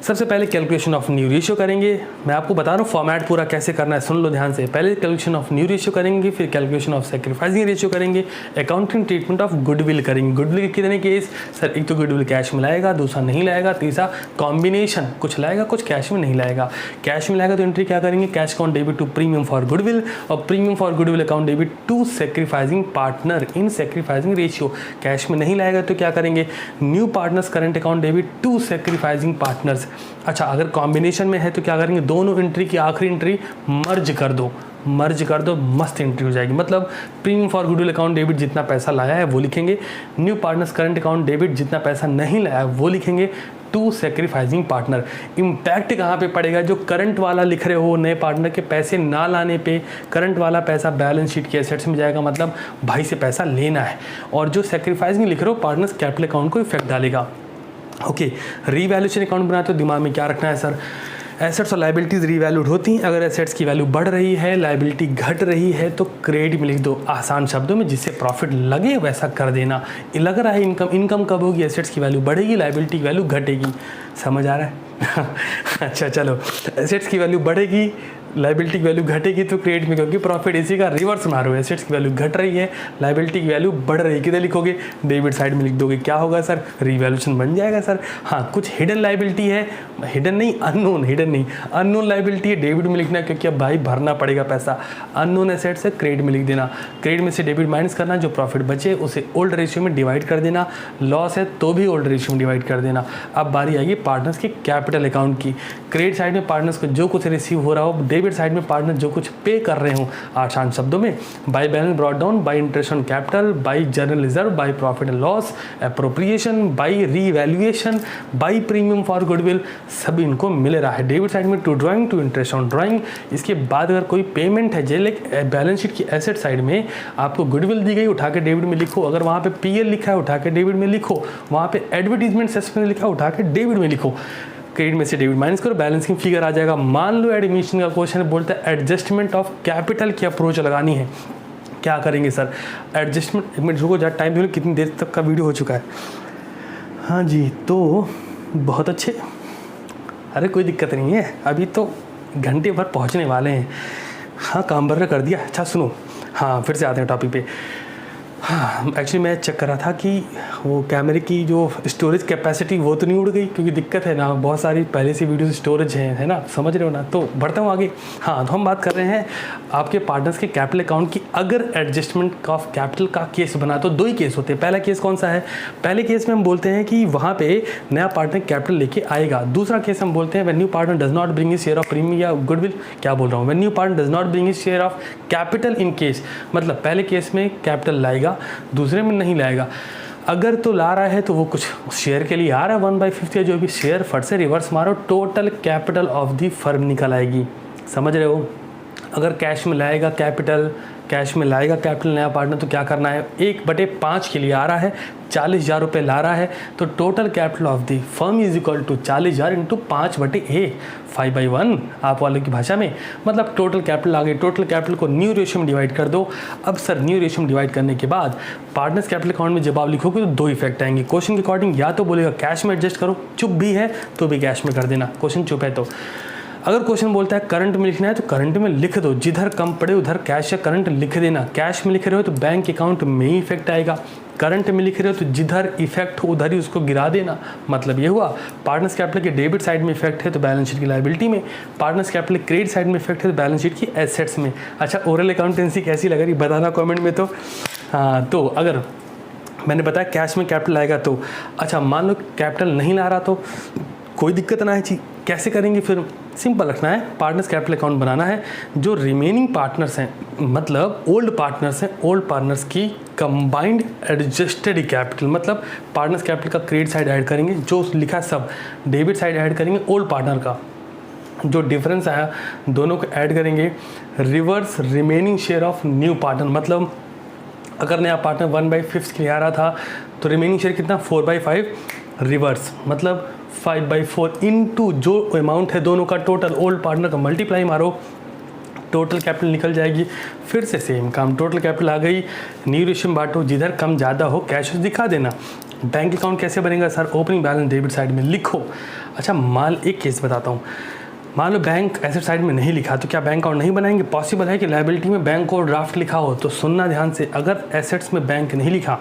[SPEAKER 1] सबसे पहले कैलकुलेशन ऑफ न्यू रेशियो करेंगे। मैं आपको बता रहा हूँ फॉर्मेट पूरा कैसे करना है, सुन लो ध्यान से। पहले कैलकुलेशन ऑफ न्यू रेशियो करेंगे, फिर कैलकुलेशन ऑफ सैक्रिफाइसिंग रेशियो करेंगे, अकाउंटिंग ट्रीटमेंट ऑफ गुडविल करेंगे। गुडविल के कितने केस सर, एक तो गुडविल कैश में लाएगा, दूसरा नहीं लाएगा, तीसरा कॉम्बिनेशन कुछ लाएगा कुछ कैश में नहीं लाएगा। कैश में लाएगा तो एंट्री क्या करेंगे, cash account debit to premium for goodwill और premium for goodwill account debit to sacrificing partner in sacrificing ratio. Cash में नहीं लाएगा तो क्या करेंगे, new partners current account debit to sacrificing partners. अच्छा, अगर कॉम्बिनेशन में है तो क्या करेंगे, दोनों एंट्री की आखिरी एंट्री मर्ज कर दो, मस्त एंट्री हो जाएगी। मतलब premium for goodwill account debit जितना पैसा लाया है वो लिखेंगे, new partners current account debit जितना पैसा नहीं लाया वो लिखेंगे, टू सैक्रिफाइसिंग पार्टनर। इम्पैक्ट कहाँ पे पड़ेगा, जो करंट वाला लिख रहे हो नए पार्टनर के पैसे ना लाने पे, करंट वाला पैसा बैलेंस शीट के एसेट्स में जाएगा, मतलब भाई से पैसा लेना है। और जो सैक्रिफाइसिंग लिख रहे हो पार्टनर्स कैपिटल अकाउंट को इफेक्ट डालेगा। ओके, रीवैल्यूएशन अकाउंट बनाते हो दिमाग में क्या रखना है सर, एसेट्स और लाइबिलिटीज़ रीवैल्यूड होती हैं। अगर एसेट्स की वैल्यू बढ़ रही है, लाइबिलिटी घट रही है तो क्रेडिट में लिख दो, आसान शब्दों में जिससे प्रॉफिट लगे वैसा कर देना। लग रहा है इनकम कब होगी, एसेट्स की वैल्यू बढ़ेगी, लाइबिलिटी की वैल्यू घटेगी। समझ आ रहा है अच्छा चलो, एसेट्स की वैल्यू बढ़ेगी, लाइबिलिटी की वैल्यू घटेगी तो क्रेडिट में, क्योंकि प्रॉफिट इसी का रिवर्स मारो, एसेट्स की वैल्यू घट रही है, लाइबिलिटी की वैल्यू बढ़ रही है, किधर लिखोगे, डेबिट साइड में लिख दोगे। क्या होगा सर, रीवैल्यूएशन बन जाएगा सर। हाँ, कुछ हिडन लाइबिलिटी है, हिडन नहीं अननोन लाइबिलिटी है, डेबिट में लिखना क्योंकि अब भाई भरना पड़ेगा पैसा। अननोन एसेट्स है, क्रेडिट में लिख देना, क्रेडिट में से डेबिट माइनस करना, जो प्रॉफिट बचे उसे ओल्ड रेशियो में डिवाइड कर देना, लॉस है तो भी ओल्ड रेशियो में डिवाइड कर देना। अब बारी आएगी पार्टनर्स के कैपिटल अकाउंट की। क्रेडिट साइड में पार्टनर्स को जो कुछ रिसीव हो रहा हो, डेबिट साइड में पार्टनर जो कुछ पे कर रहे हो, आसान शब्दों में by balance brought down, by interest on capital, by general reserve, by profit and loss, appropriation, by revaluation, by premium for goodwill, सब इनको मिल रहा है। डेबिट साइड में to drawing, to interest on drawing. इसके बाद अगर कोई पेमेंट है, जैसे बैलेंस शीट की एसेट साइड में आपको गुडविल दी गई, उठा के डेबिट में लिखो। अगर वहाँ पे पीएल लिखा है उठा के डेबिट में लिखो, वहाँ पे एडवर्टीजमेंट सस्पेंस लिखा है उठा के डेबिट में लिखो। क्रेडिट में से डेबिट माइनस करो, बैलेंसिंग फिगर आ जाएगा। मान लो एडमिशन का क्वेश्चन बोलता है एडजस्टमेंट ऑफ कैपिटल की अप्रोच लगानी है, क्या करेंगे सर, एडजस्टमेंट, एक मिनट रुको, जहाँ टाइम देखो कितनी देर तक का वीडियो हो चुका है। हाँ जी, तो बहुत अच्छे, अरे कोई दिक्कत नहीं है, अभी तो घंटे भर पहुँचने वाले हैं। हाँ, काम बर्रा कर दिया। अच्छा सुनो, हाँ फिर से आते हैं टॉपिक पे। हाँ, एक्चुअली मैं चेक कर रहा था कि वो कैमरे की जो स्टोरेज कैपेसिटी वो तो नहीं उड़ गई, क्योंकि दिक्कत है ना, बहुत सारी पहले से वीडियो स्टोरेज है ना, समझ रहे हो ना। तो बढ़ता हूँ आगे। हाँ, तो हम बात कर रहे हैं आपके पार्टनर्स के कैपिटल अकाउंट की। अगर एडजस्टमेंट ऑफ कैपिटल का केस बना तो दो ही केस होते हैं। पहला केस कौन सा है, पहले केस में हम बोलते हैं कि वहाँ पे नया पार्टनर कैपिटल लेके आएगा। दूसरा केस हम बोलते हैं when new partner does not bring his share of premium या गुडविल, क्या बोल रहा हूँ, when new partner does not bring his share of capital in case, मतलब पहले केस में कैपिटल लाएगा, दूसरे में नहीं लाएगा। अगर तो ला रहा है तो वो कुछ शेयर के लिए आ रहा है 1/5 या जो भी शेयर, फट से रिवर्स मारो, total capital of the firm निकल आएगी। समझ रहे हो। अगर कैश में लाएगा कैपिटल नया पार्टनर, तो क्या करना है, 1/5 के लिए आ रहा है, 40,000 रुपये ला रहा है, तो total capital of the firm is equal to 40,000 into 5/A, 5/1 आप वालों की भाषा में, मतलब टोटल कैपिटल आ गई। टोटल कैपिटल को न्यू रेशियो में डिवाइड कर दो। अब सर न्यू रेशियो में डिवाइड करने के बाद पार्टनर्स कैपिटल अकाउंट में जब आप लिखोगे तो दो इफेक्ट आएंगे क्वेश्चन के अकॉर्डिंग। या तो बोलेगा कैश में एडजस्ट करो, चुप भी है तो भी कैश में कर देना, क्वेश्चन चुप है तो। अगर क्वेश्चन बोलता है करंट में लिखना है तो करंट में लिख दो, जिधर कम पड़े उधर कैश या करंट लिख देना। कैश में लिख रहे हो तो बैंक अकाउंट में ही इफेक्ट आएगा, करंट में लिख रहे हो तो जिधर इफेक्ट हो उधर ही उसको गिरा देना, मतलब ये हुआ। पार्टनर्स कैपिटल के डेबिट साइड में इफेक्ट है तो बैलेंस शीट की लायबिलिटी में, पार्टनर्स कैपिटल क्रेडिट साइड में इफेक्ट है तो बैलेंस शीट की एसेट्स में। अच्छा, ओरल अकाउंटेंसी कैसी लग रही बताना कमेंट में। तो हाँ, तो अगर मैंने बताया कैश में कैपिटल आएगा तो अच्छा, मान लो कैपिटल नहीं ला रहा तो कोई दिक्कत ना है जी, कैसे करेंगे फिर? सिंपल रखना है, पार्टनर्स कैपिटल अकाउंट बनाना है। जो रिमेनिंग पार्टनर्स हैं, मतलब ओल्ड पार्टनर्स हैं, ओल्ड पार्टनर्स की कंबाइंड एडजस्टेड कैपिटल, मतलब पार्टनर्स कैपिटल का क्रेडिट साइड ऐड करेंगे, जो लिखा है सब डेबिट साइड ऐड करेंगे, ओल्ड पार्टनर का जो डिफरेंस आया दोनों को ऐड करेंगे। Reverse remaining share of new partner, मतलब अगर नया पार्टनर 1/5 के लिए आ रहा था तो रिमेनिंग शेयर कितना 4/5 रिवर्स, मतलब 5/4 इनटू जो अमाउंट है दोनों का टोटल, ओल्ड पार्टनर का मल्टीप्लाई मारो, टोटल कैपिटल निकल जाएगी। फिर से सेम काम, टोटल कैपिटल आ गई, न्यू रेशियो में बांटो, जिधर कम ज़्यादा हो कैश दिखा देना। बैंक अकाउंट कैसे बनेगा sir? Opening balance debit side में लिखो। अच्छा, एक केस बताता हूँ, मान लो बैंक एसेट साइड में नहीं लिखा तो क्या बैंक अकाउंट नहीं बनाएंगे? पॉसिबल है कि लायबिलिटी में बैंक को ड्राफ्ट लिखा हो, तो सुनना ध्यान से, अगर एसेट्स में बैंक नहीं लिखा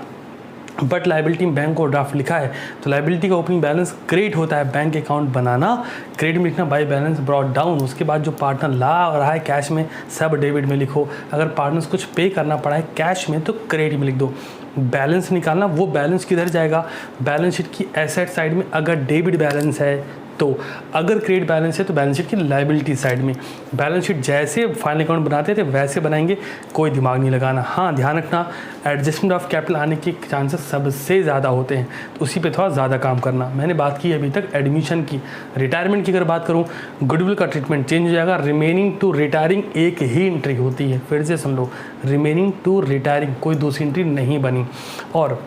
[SPEAKER 1] बट लायबिलिटी में बैंक को ड्राफ्ट लिखा है तो लायबिलिटी का ओपनिंग बैलेंस क्रेडिट होता है, बैंक अकाउंट बनाना, क्रेडिट में लिखना बाय बैलेंस ब्रॉट डाउन। उसके बाद जो पार्टनर ला रहा है कैश में सब डेबिट में लिखो, अगर पार्टनर्स कुछ पे करना पड़ा है कैश में तो क्रेडिट में लिख दो। बैलेंस निकालना, वो बैलेंस किधर जाएगा? बैलेंस शीट की एसेट साइड में। अगर डेबिट बैलेंस है तो, अगर क्रेडिट बैलेंस है तो बैलेंस शीट की लायबिलिटी साइड में। बैलेंस शीट जैसे फाइनल अकाउंट बनाते थे वैसे बनाएंगे, कोई दिमाग नहीं लगाना। हाँ, ध्यान रखना एडजस्टमेंट ऑफ कैपिटल आने के चांसेस सबसे ज़्यादा होते हैं, तो उसी पे थोड़ा ज़्यादा काम करना। मैंने बात की अभी तक एडमिशन की। रिटायरमेंट की अगर बात करूँ, गुडविल का ट्रीटमेंट चेंज हो जाएगा, रिमेनिंग टू रिटायरिंग एक ही एंट्री होती है। फिर से सुन लो, रिमेनिंग टू रिटायरिंग, कोई दूसरी एंट्री नहीं बनी। और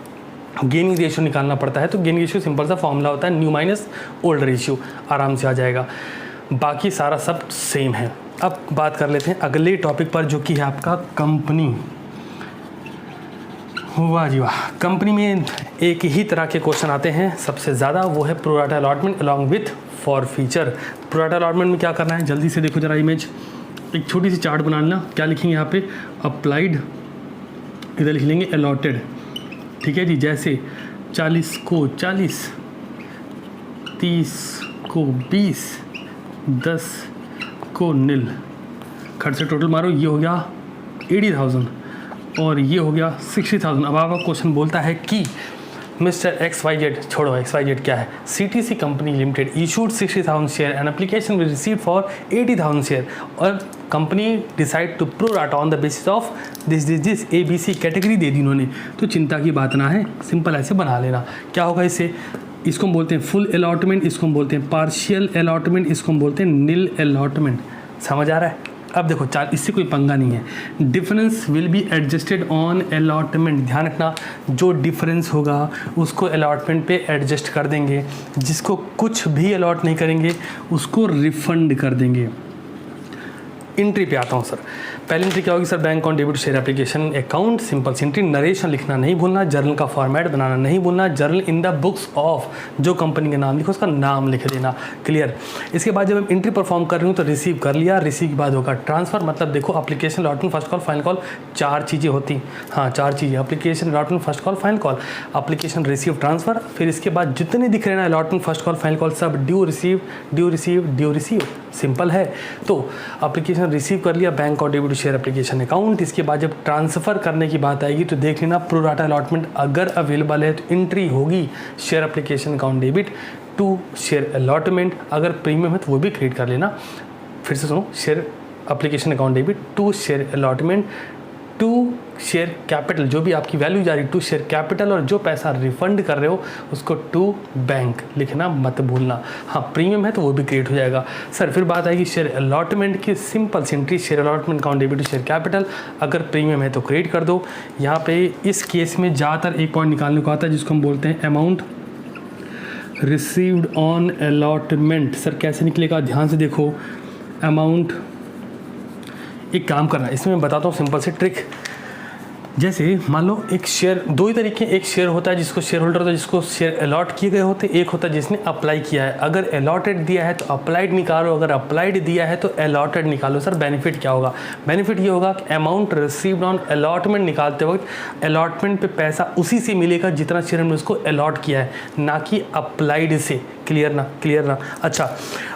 [SPEAKER 1] गेनिंग रेशियो निकालना पड़ता है तो गेनिंग रेशियो सिंपल सा फॉर्मूला होता है न्यू माइनस ओल्ड रेशियो, आराम से आ जाएगा। बाकी सारा सब सेम है। अब बात कर लेते हैं अगले टॉपिक पर जो कि है आपका कंपनी। वाह जी वाह, कंपनी में एक ही तरह के क्वेश्चन आते हैं सबसे ज़्यादा, वो है pro rata allotment along with for feature. Pro rata allotment में क्या करना है, जल्दी से देखो जरा इमेज, एक छोटी सी चार्ट बना लेना। क्या लिखेंगे यहाँ पे? अप्लाइड, इधर लिख लेंगे अलॉटेड, ठीक है जी। जैसे 40 को 40, 30 को 20, 10 को नील, खर्च से टोटल मारो, ये हो गया 80,000 और ये हो गया 60,000। अब आपका क्वेश्चन बोलता है कि मिस्टर XYZ, छोड़ो XYZ क्या है, CTC company limited issued 60,000 share and application will receive for 80,000 share और company decide to pro rata on the basis of this ABC category दे दी उन्होंने। तो चिंता की बात ना है, सिंपल ऐसे बना लेना। क्या होगा इससे? इसको हम बोलते हैं फुल अलॉटमेंट, इसको हम बोलते हैं पार्शियल अलॉटमेंट, इसको हम बोलते हैं निल अलॉटमेंट। समझ आ रहा है? अब देखो इससे कोई पंगा नहीं है। Difference will be adjusted on allotment, ध्यान रखना, जो डिफरेंस होगा उसको अलॉटमेंट पे एडजस्ट कर देंगे, जिसको कुछ भी अलॉट नहीं करेंगे उसको रिफंड कर देंगे। एंट्री पे आता हूँ सर। पहली एंट्री क्या होगी sir? Bank account debit share application account, simple सी एंट्री। नरेशन लिखना नहीं भूलना, जर्नल का फॉर्मेट बनाना नहीं भूलना, journal in the books of, जो कंपनी का नाम लिखो उसका नाम लिख देना, क्लियर। इसके बाद जब हम एंट्री परफॉर्म कर रही हूँ तो रिसीव कर लिया, रिसीव के बाद होगा ट्रांसफर, मतलब देखो application, allotment, first call, final call, 4 चीज़ें होती। हाँ, 4 चीज़ें, application, allotment, first call, final call, application, receive, transfer. फिर इसके बाद जितने दिख रहे हैं allotment, first call, final call, सब due receive, due receive, due receive, simple है। तो एप्लीकेशन रिसीव कर लिया, बैंक और डेबिट शेयर एप्लीकेशन अकाउंट। इसके बाद जब ट्रांसफ़र करने की बात आएगी तो देख लेना प्रो राटा अलॉटमेंट अगर अवेलेबल है तो एंट्री होगी share application account debit to share allotment, अगर प्रीमियम है तो वो भी क्रिएट कर लेना। फिर से सुनो, share application account debit to share allotment to share capital, जो भी आपकी वैल्यू जा रही टू शेयर कैपिटल, और जो पैसा रिफंड कर रहे हो उसको टू बैंक लिखना मत भूलना। हाँ, प्रीमियम है तो वो भी क्रिएट हो जाएगा। सर फिर बात आएगी शेयर अलॉटमेंट की, simple entry share allotment account debit to share capital, अगर प्रीमियम है तो क्रिएट कर दो। यहाँ पे इस केस में ज़्यादातर एक पॉइंट निकालने को आता है जिसको हम बोलते हैं amount received on allotment. Sir कैसे निकलेगा, ध्यान से देखो। अमाउंट, एक काम करना, इसमें मैं बताता हूँ सिंपल से ट्रिक। जैसे मान लो एक शेयर, दो ही तरीके, एक शेयर होता है जिसको शेयर होल्डर होता है, जिसको शेयर अलॉट किए गए होते हैं, एक होता है जिसने अप्लाई किया है। अगर अलॉटेड दिया है तो अप्लाइड निकालो, अगर अप्लाइड दिया है तो अलॉटेड निकालो। सर बेनिफिट क्या होगा? बेनिफिट ये होगा कि अमाउंट रिसीव्ड ऑन अलॉटमेंट निकालते वक्त अलॉटमेंट पे पैसा उसी से मिलेगा जितना शेयर हमने उसको अलॉट किया है, ना कि अप्लाइड से। क्लियर ना? क्लियर ना? अच्छा,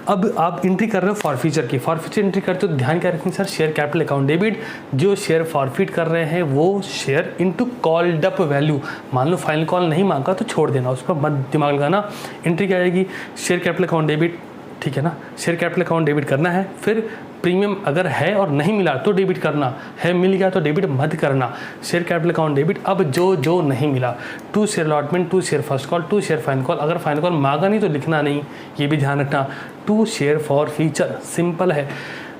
[SPEAKER 1] अब आप एंट्री कर रहे हो फॉरफीचर की, फॉरफीचर एंट्री करते हो तो ध्यान क्या रखेंगे sir? Share capital account debit, जो शेयर फॉरफिट कर रहे हैं वो share into called up value. मान लो फाइनल कॉल नहीं मांगा तो छोड़ देना, उस पर मत दिमाग लगाना। एंट्री क्या आएगी? शेयर कैपिटल अकाउंट डेबिट, ठीक है ना? शेयर कैपिटल अकाउंट डेबिट करना है। फिर प्रीमियम अगर है और नहीं मिला तो डेबिट करना है, मिल गया तो डेबिट मत करना। Share capital account debit. अब जो नहीं मिला, to share allotment, to share first call, to share final call. अगर फाइनल कॉल मांगा नहीं तो लिखना नहीं, ये भी ध्यान रखना। To share for future, simple है।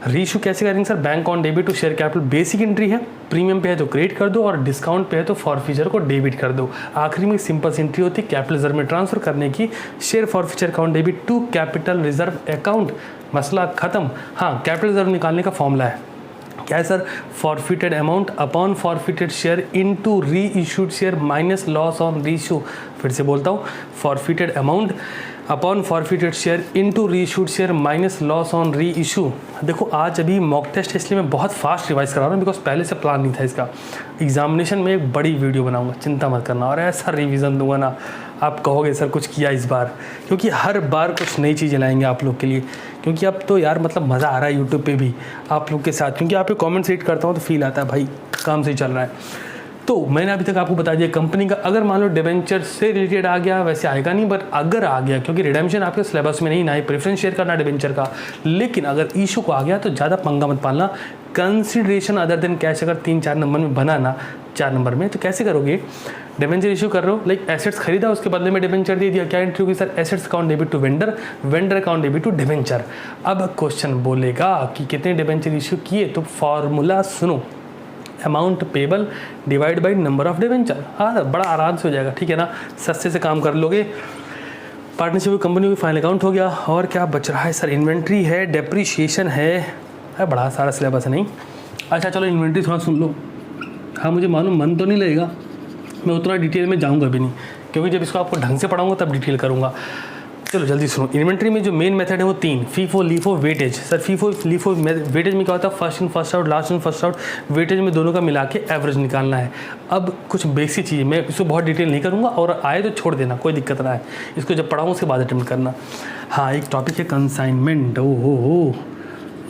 [SPEAKER 1] रीइशू कैसे करेंगे sir? Bank on debit to share capital, basic entry है। प्रीमियम पे है तो क्रेडिट कर दो और डिस्काउंट पे है तो फॉर फ्यूचर को डेबिट कर दो। आखिरी में सिंपल सी एंट्री होती है कैपिटल रिजर्व में ट्रांसफर करने की। Share for future account debit to capital reserve account, मसला खत्म। हाँ, कैपिटल रिजर्व निकालने का फॉर्मूला है, क्या है sir? Forfeited amount upon forfeited share into reissued share minus loss on reissue. फिर से बोलता हूँ, forfeited amount upon forfeited share into reissued share minus loss on reissue. देखो आज अभी मॉक टेस्ट है इसलिए मैं बहुत फास्ट रिवाइज करा रहा हूँ, बिकॉज पहले से प्लान नहीं था इसका। एग्जामिनेशन में एक बड़ी वीडियो बनाऊंगा, चिंता मत करना, और ऐसा रिवीजन दूंगा ना आप कहोगे सर कुछ किया इस बार, क्योंकि हर बार कुछ नई चीज़ें लाएंगे आप लोग के लिए। क्योंकि अब तो यार मतलब मज़ा आ रहा है यूट्यूब पे भी आप लोग के साथ, क्योंकि आप पे कमेंट्स रीड करता हूँ तो फील आता है भाई काम सही चल रहा है। तो मैंने अभी तक आपको बता दिया कंपनी का, अगर मान लो डिबेंचर से रिलेटेड आ गया, वैसे आएगा नहीं, बट अगर आ गया, क्योंकि रिडेम्पशन आपके सिलेबस में नहीं, ना ही प्रेफरेंस शेयर करना डिबेंचर का, लेकिन अगर इशू को आ गया तो ज़्यादा पंगा मत पालना। कंसिडरेशन अदर देन कैश अगर 3-4 नंबर में बनाना, 4 नंबर में, तो कैसे करोगे? डिबेंचर इशू कर रहे हो, लाइक एसेट्स खरीदा उसके बदले में डिबेंचर दे दिया, क्या एंट्री होगी sir? Assets account debit to vendor, vendor account debit to debenture. अब क्वेश्चन बोलेगा कि कितने डिबेंचर इशू किए, तो फॉर्मूला सुनो, amount payable divide by number of debenture. हाँ, बड़ा आराम से हो जाएगा, ठीक है ना? सस्ते से काम कर लोगे। पार्टनरशिप की कंपनी की फाइनल अकाउंट हो गया, और क्या बच रहा है सर? इन्वेंट्री है, डेप्रीशिएशन है, बड़ा सारा सिलेबस है नहीं। अच्छा चलो इन्वेंट्री थोड़ा सुन लो। हाँ मुझे मालूम मन तो नहीं लगेगा, मैं उतना डिटेल में जाऊँगा भी नहीं, क्योंकि जब इसको आपको ढंग से पढ़ाऊँगा तब डिटेल करूँगा। चलो जल्दी सुनो। इन्वेंट्री में जो मेन मेथड है वो 3, FIFO LIFO weightage. Sir FIFO LIFO weightage में क्या होता है? First in first out, last in first out. Weightage में दोनों का मिला के एवरेज निकालना है। अब कुछ बेसिक चीज़, मैं इसको बहुत डिटेल नहीं करूँगा, और आए तो छोड़ देना, कोई दिक्कत ना है। इसको जब पढ़ाऊँ उसके बाद अटेम्प्ट करना। हाँ, एक टॉपिक है कंसाइनमेंट, हो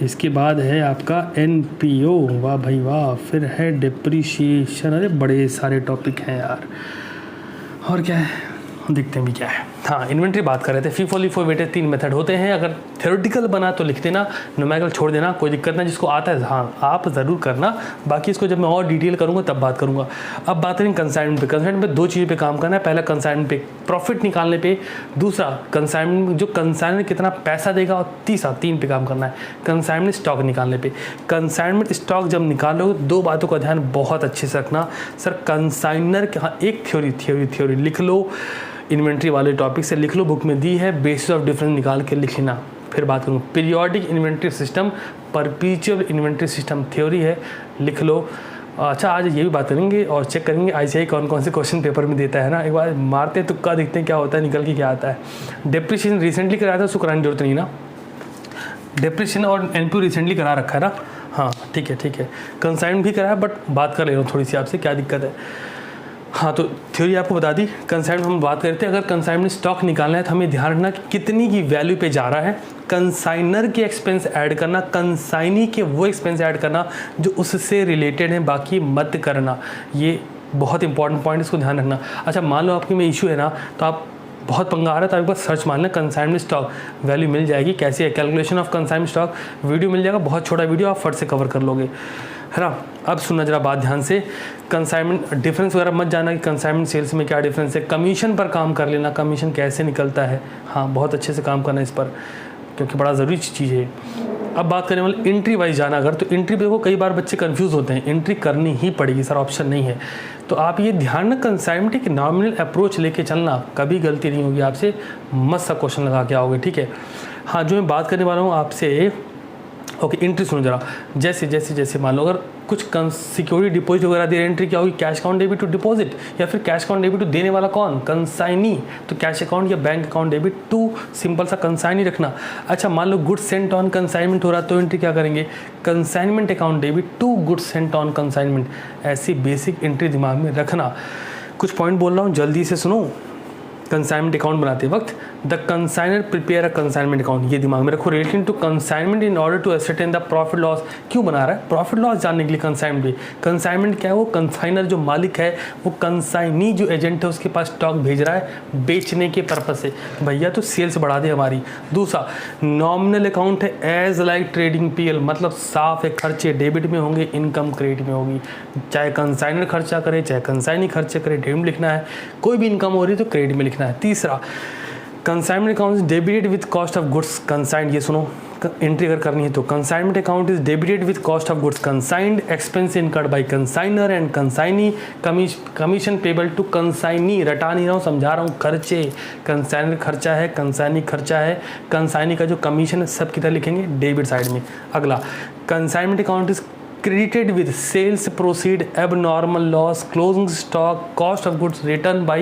[SPEAKER 1] इसके बाद है आपका NPO, वाह भाई वाह। फिर है डिप्रीशिएशन, अरे बड़े सारे टॉपिक हैं यार। और क्या है, देखते हैं भी क्या है। हाँ, इन्वेंट्री बात कर रहे थे। फीफो लीफो वेटेज 3 मेथड होते हैं। अगर थ्योरेटिकल बना तो लिख देना, न्यूमेरिकल छोड़ देना, कोई दिक्कत नहीं। जिसको आता है हाँ आप ज़रूर करना, बाकी इसको जब मैं और डिटेल करूँगा तब बात करूँगा। अब बात करेंगे कंसाइनमेंट पे। कंसाइनमेंट पे 2 चीज़ पे काम करना है। पहला कंसाइनमेंट पे प्रॉफिट निकालने पे, दूसरा कंसाइनमेंट जो कंसाइनमेंट कितना पैसा देगा, और तीसरा 3 पे काम करना है कंसाइनमेंट स्टॉक निकालने पे। कंसाइनमेंट स्टॉक जब निकालो 2 बातों का ध्यान बहुत अच्छे से रखना। सर कंसाइनर के हाँ एक थ्योरी लिख लो, इन्वेंट्री वाले टॉपिक से लिख लो, बुक में दी है, बेसिस ऑफ डिफरेंस निकाल के लिख लेना। फिर बात करूँ periodic inventory system, परपीचुअल inventory system theory है, लिख लो। अच्छा आज ये भी बात करेंगे और चेक करेंगे ICAI कौन से क्वेश्चन पेपर में देता है ना। एक बार मारते हैं तुक्का, देखते हैं क्या होता है, निकल के क्या आता है। डेप्रिसिएशन रिसेंटली कराया था, उसको कराने की जरूरत नहीं ना। डेप्रिसिएशन और NPO रिसेंटली करा रखा है ना। हाँ ठीक है। कंसाइनमेंट भी कराया, बट बात कर ले रहा हूँ थोड़ी सी आपसे, क्या दिक्कत है। हाँ तो थ्योरी आपको बता दी। कंसाइनमेंट हम बात करते हैं, अगर कंसाइनमेंट स्टॉक निकालना है तो हमें ध्यान रखना कि कितनी की वैल्यू पे जा रहा है। कंसाइनर के एक्सपेंस ऐड करना, कंसाइनी के वो एक्सपेंस ऐड करना जो उससे रिलेटेड है, बाकी मत करना। ये बहुत इंपॉर्टेंट पॉइंट, इसको ध्यान रखना। अच्छा मान लो आपके में इशू है ना, तो आप बहुत पंगा आ रहा है तो आप एक बार सर्च मारना कंसाइनमेंट स्टॉक, वैल्यू मिल जाएगी। कैसे है calculation of consignment stock, video मिल जाएगा, बहुत छोटा वीडियो, आप फट से कवर कर लोगे, है ना। अब सुनना जरा बात ध्यान से। कंसाइनमेंट डिफरेंस वगैरह मत जाना कि कंसाइनमेंट सेल्स में क्या डिफरेंस है। कमीशन पर काम कर लेना, कमीशन कैसे निकलता है, हाँ बहुत अच्छे से काम करना इस पर, क्योंकि बड़ा ज़रूरी चीज़ है। अब बात करें मतलब एंट्री वाइज जाना, अगर तो एंट्री पे देखो कई बार बच्चे कंफ्यूज होते हैं, एंट्री करनी ही पड़ेगी सर, ऑप्शन नहीं है। तो आप ये ध्यान रख कंसाइनमेंट की नॉमिनल अप्रोच लेके चलना, कभी गलती नहीं होगी आपसे, मस्त सा क्वेश्चन लगा के आओगे, ठीक है। हाँ जो मैं बात करने वाला हूँ आपसे ओके एंट्री सुनो जरा, जैसे जैसे जैसे मान लो अगर कुछ सिक्योरिटी डिपॉजिट वगैरह दे एंट्री क्या होगी, cash account debit to deposit, या फिर कैश अकाउंट डेबिट टू देने वाला कौन, कंसाइनी, तो कैश अकाउंट या bank account debit to simple सा कंसाइनी रखना। अच्छा मान लो गुड्स सेंट ऑन कंसाइनमेंट हो रहा है तो एंट्री क्या करेंगे, consignment account debit to goods sent on consignment. ऐसी बेसिक एंट्री दिमाग में रखना। कुछ पॉइंट बोल रहा हूँ जल्दी से सुनो। कंसाइनमेंट अकाउंट बनाते वक्त the consignor prepare a consignment account, ये दिमाग में रखो, relating to consignment in order to ascertain the profit loss. क्यों बना रहा है, प्रॉफिट लॉस जानने के लिए कंसाइनमेंट भी। कंसाइनमेंट क्या है, वो कंसाइनर जो मालिक है, वो कंसाइनी जो एजेंट है उसके पास स्टॉक भेज रहा है बेचने के पर्पज से, भैया तो सेल्स बढ़ा दे हमारी। दूसरा नॉमिनल अकाउंट है एज लाइक ट्रेडिंग पीएल, मतलब साफ है, खर्चे डेबिट में होंगे, इनकम क्रेडिट में होगी। चाहे कंसाइनर खर्चा करे चाहे कंसाइनी खर्चे करे, डेबिट में लिखना है, कोई भी इनकम हो रही है तो क्रेडिट में लिखना है। तीसरा consignment account is debited with cost of goods consigned, ये सुनो एंट्री अगर करनी है तो consignment account is debited with cost of goods consigned, expense incurred by consignor and consignee, commission payable to consignee. रटा नहीं रहा हूँ, समझा रहा हूँ, खर्चे, कंसाइनर खर्चा है, कंसाइनी खर्चा है, कंसाइनी का जो कमीशन है सब किधर लिखेंगे, डेबिट साइड में। अगला consignment account is credited with sales proceed, abnormal loss, closing stock, cost of goods written by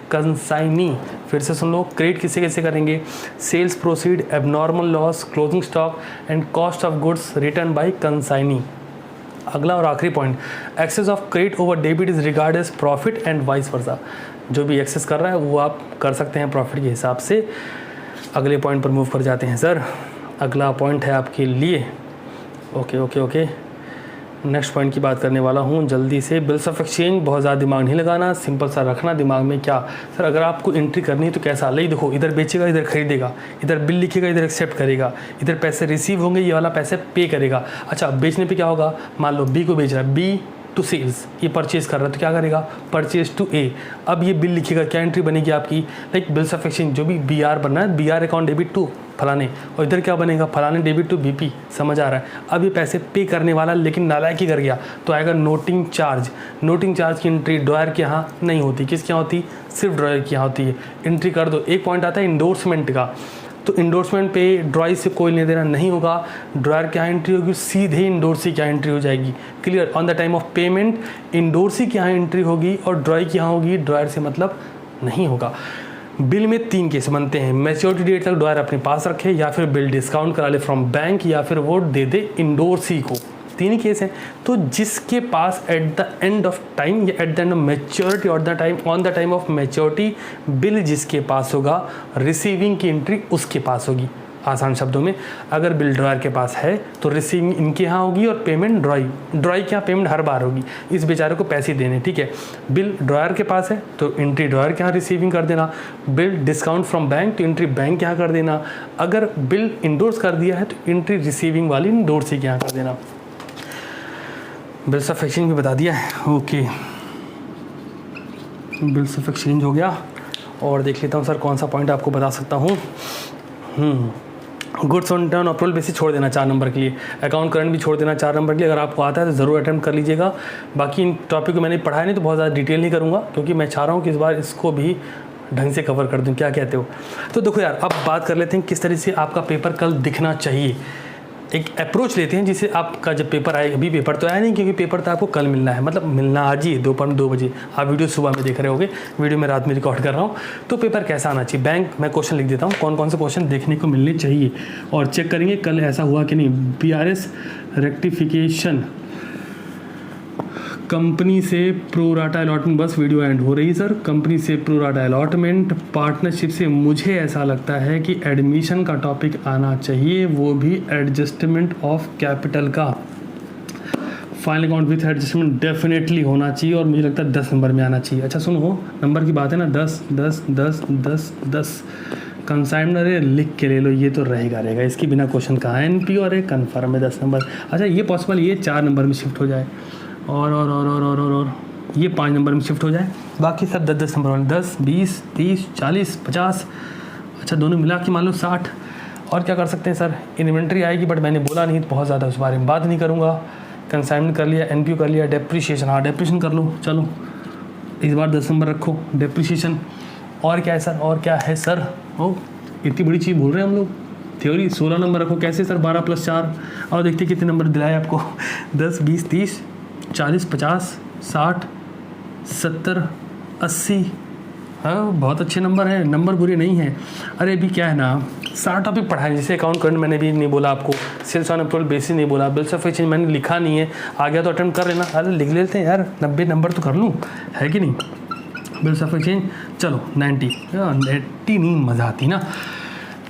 [SPEAKER 1] consignee। फिर से सुन लो, क्रेडिट किसे कैसे करेंगे, sales proceed, abnormal loss, closing stock and cost of goods return by consignee. अगला और आखिरी point, excess of credit over debit is regard as profit and vice versa. जो भी एक्सेस कर रहा है वो आप कर सकते हैं प्रॉफिट के हिसाब से। अगले पॉइंट पर मूव कर जाते हैं सर। अगला पॉइंट है आपके लिए, okay okay okay, next point की बात करने वाला हूँ जल्दी से। बिल्स ऑफ एक्सचेंज बहुत ज़्यादा दिमाग नहीं लगाना, सिंपल सा रखना दिमाग में। क्या सर अगर आपको एंट्री करनी है तो कैसा, ले देखो, इधर बेचेगा इधर खरीदेगा, इधर बिल लिखेगा इधर एक्सेप्ट करेगा, इधर पैसे रिसीव होंगे ये वाला पैसे पे करेगा। अच्छा बेचने पे क्या होगा, मान लो बी को बेच रहा है, बी टू सेल्स, ये परचेज कर रहा है तो क्या करेगा, परचेज टू ए। अब ये बिल लिखेगा, क्या एंट्री बनेगी आपकी, लाइक बिल्स ऑफ एक्सचेंज, जो भी बी आर बनना है, B R account debit to फलाने, और इधर क्या बनेगा, फलाने डेबिट टू बीपी। समझ आ रहा है। अब ये पैसे पे करने वाला लेकिन नालायकी कर गया तो आएगा नोटिंग चार्ज। नोटिंग चार्ज की एंट्री ड्रॉयर के यहाँ नहीं होती, किसके यहाँ होती, सिर्फ ड्रॉयर के यहाँ होती है। एंट्री कर दो। एक पॉइंट आता है इंडोर्समेंट का, तो इंडोर्समेंट पे ड्रॉय से कोई लेना देना नहीं होगा, ड्रॉयर क्या एंट्री होगी, सीधे इंडोर्सी क्या एंट्री हो जाएगी। Clear. On the time of payment endorsee की यहाँ एंट्री होगी और ड्रॉय की यहाँ होगी, ड्रॉयर से मतलब नहीं होगा। बिल में 3 केस बनते हैं, मैच्योरिटी डेट तक ड्रॉयर अपने पास रखे, या फिर बिल डिस्काउंट करा ले फ्रॉम बैंक, या फिर वो दे दे इंडोर्सी को। 3 ही केस हैं। तो जिसके पास at the end of time या at the end of maturity और the time on the time of maturity bill जिसके पास होगा, रिसीविंग की एंट्री उसके पास होगी। आसान शब्दों में, अगर बिल ड्रॉयर के पास है तो रिसीविंग इनके यहाँ होगी और पेमेंट ड्रॉय के यहाँ पेमेंट हर बार होगी, इस बेचारे को पैसे देने। ठीक है, बिल ड्रॉयर के पास है तो एंट्री ड्रॉयर के यहाँ रिसीविंग कर देना, बिल डिस्काउंट फ्रॉम बैंक तो एंट्री बैंक के यहाँ कर देना, अगर बिल इंडोर्स कर दिया है तो एंट्री रिसीविंग वाली इंडोर्सी के यहाँ कर देना। बिल्स ऑफ एक्सचेंज भी बता दिया है। ओके, बिल्स ऑफ एक्सचेंज हो गया। और देख लेता हूँ सर कौन सा पॉइंट आपको बता सकता हूँ। Goods on turn approval basis छोड़ देना 4 नंबर के लिए, अकाउंट करंट भी छोड़ देना 4 नंबर के लिए। अगर आपको आता है तो ज़रूर अटेम्प्ट कर लीजिएगा। बाकी इन टॉपिक को मैंने पढ़ाया नहीं तो बहुत ज़्यादा डिटेल नहीं करूँगा, क्योंकि मैं चाह रहा हूँ कि इस बार इसको भी ढंग से कवर कर दूँ। क्या कहते हो? तो देखो यार, अब बात कर लेते हैं किस तरह से आपका पेपर कल दिखना चाहिए। एक अप्रोच लेते हैं जिससे आपका जब पेपर आए, अभी पेपर तो आया नहीं क्योंकि पेपर तो आपको कल मिलना है, मतलब मिलना आज ही दोपहर में 2 बजे। आप वीडियो सुबह में देख रहे होगे, वीडियो में रात में रिकॉर्ड कर रहा हूँ। तो पेपर कैसा आना चाहिए, बैंक मैं क्वेश्चन लिख देता हूँ कौन कौन से क्वेश्चन देखने को मिलने चाहिए, और चेक करेंगे कल ऐसा हुआ कि नहीं। PRS रेक्टिफिकेशन, कंपनी से प्रोराटा अलॉटमेंट, बस वीडियो एंड हो रही सर। कंपनी से प्रोराटा अलॉटमेंट, पार्टनरशिप से मुझे ऐसा लगता है कि एडमिशन का टॉपिक आना चाहिए, वो भी एडजस्टमेंट ऑफ कैपिटल का। Final account with adjustment definitely होना चाहिए और मुझे लगता है 10 नंबर में आना चाहिए। अच्छा सुनो, नंबर की बात है ना, 10 10 10 10 10 कंसाइनर है, लिख के ले लो, ये तो रहेगा। इसकी बिना क्वेश्चन कहाँ है, NP और एक कन्फर्म है 10 नंबर। अच्छा ये पॉसिबल ये 4 नंबर में शिफ्ट हो जाए और ये 5 नंबर में शिफ्ट हो जाए, बाकी सब 10 नंबर वाले 10 20 30 40 50। अच्छा दोनों मिला के मान लो 60। और क्या कर सकते हैं सर, इन्वेंट्री आएगी बट मैंने बोला नहीं तो बहुत ज़्यादा उस बारे में बात नहीं करूँगा। कंसाइनमेंट कर लिया, NP कर लिया, डेप्रिशिएशन, हाँ डेप्रिशिएशन कर लो। चलो इस बार 10 नंबर रखो, डेप्रिशिएशन। और क्या है सर, और क्या है सर? ओ इतनी बड़ी चीज़ बोल रहे हैं हम लोग, थ्योरी 16 नंबर रखो, कैसे सर 12 + 4, और देखते कितने नंबर दिलाए आपको 10 20 30 40 50 60 70 80। हाँ बहुत अच्छे नंबर हैं, नंबर बुरे नहीं हैं। अरे अभी क्या है ना, सारा टॉपिक पढ़ाए, जैसे अकाउंट करंट मैंने भी नहीं बोला आपको, सेल्स ऑन अप्रूवल बेसिस नहीं बोला, बिल्स ऑफ एक्सचेंज मैंने लिखा नहीं है, आ गया तो अटेम्प्ट कर लेना। अरे लिख लेते हैं यार, 90 नंबर तो कर लूँ, है कि नहीं। बिल्स ऑफ एक्सचेंज चलो 90 नहीं मज़ा आती ना।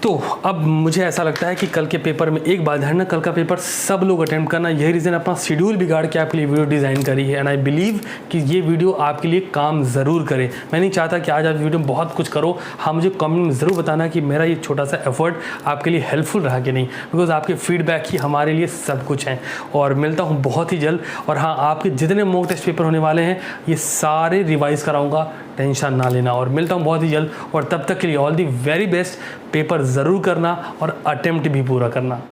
[SPEAKER 1] तो अब मुझे ऐसा लगता है कि कल के पेपर में एक बात है ना, कल का पेपर सब लोग अटेम्प्ट करना। यही रीज़न अपना शेड्यूल बिगाड़ के आपके लिए वीडियो डिज़ाइन करी है, एंड आई बिलीव कि ये वीडियो आपके लिए काम ज़रूर करे। मैं नहीं चाहता कि आज आप वीडियो में बहुत कुछ करो, हाँ मुझे कमेंट में ज़रूर बताना कि मेरा ये छोटा सा एफर्ट आपके लिए हेल्पफुल रहा कि नहीं, बिकॉज आपके फीडबैक ही हमारे लिए सब कुछ हैं। और मिलता हूँ बहुत ही जल्द, और हाँ आपके जितने मॉक टेस्ट पेपर होने वाले हैं ये सारे रिवाइज कराऊंगा, टेंशन ना लेना। और मिलता हूँ बहुत ही जल्द, और तब तक के लिए all the very best. Paper ज़रूर करना और अटेम्प्ट भी पूरा करना।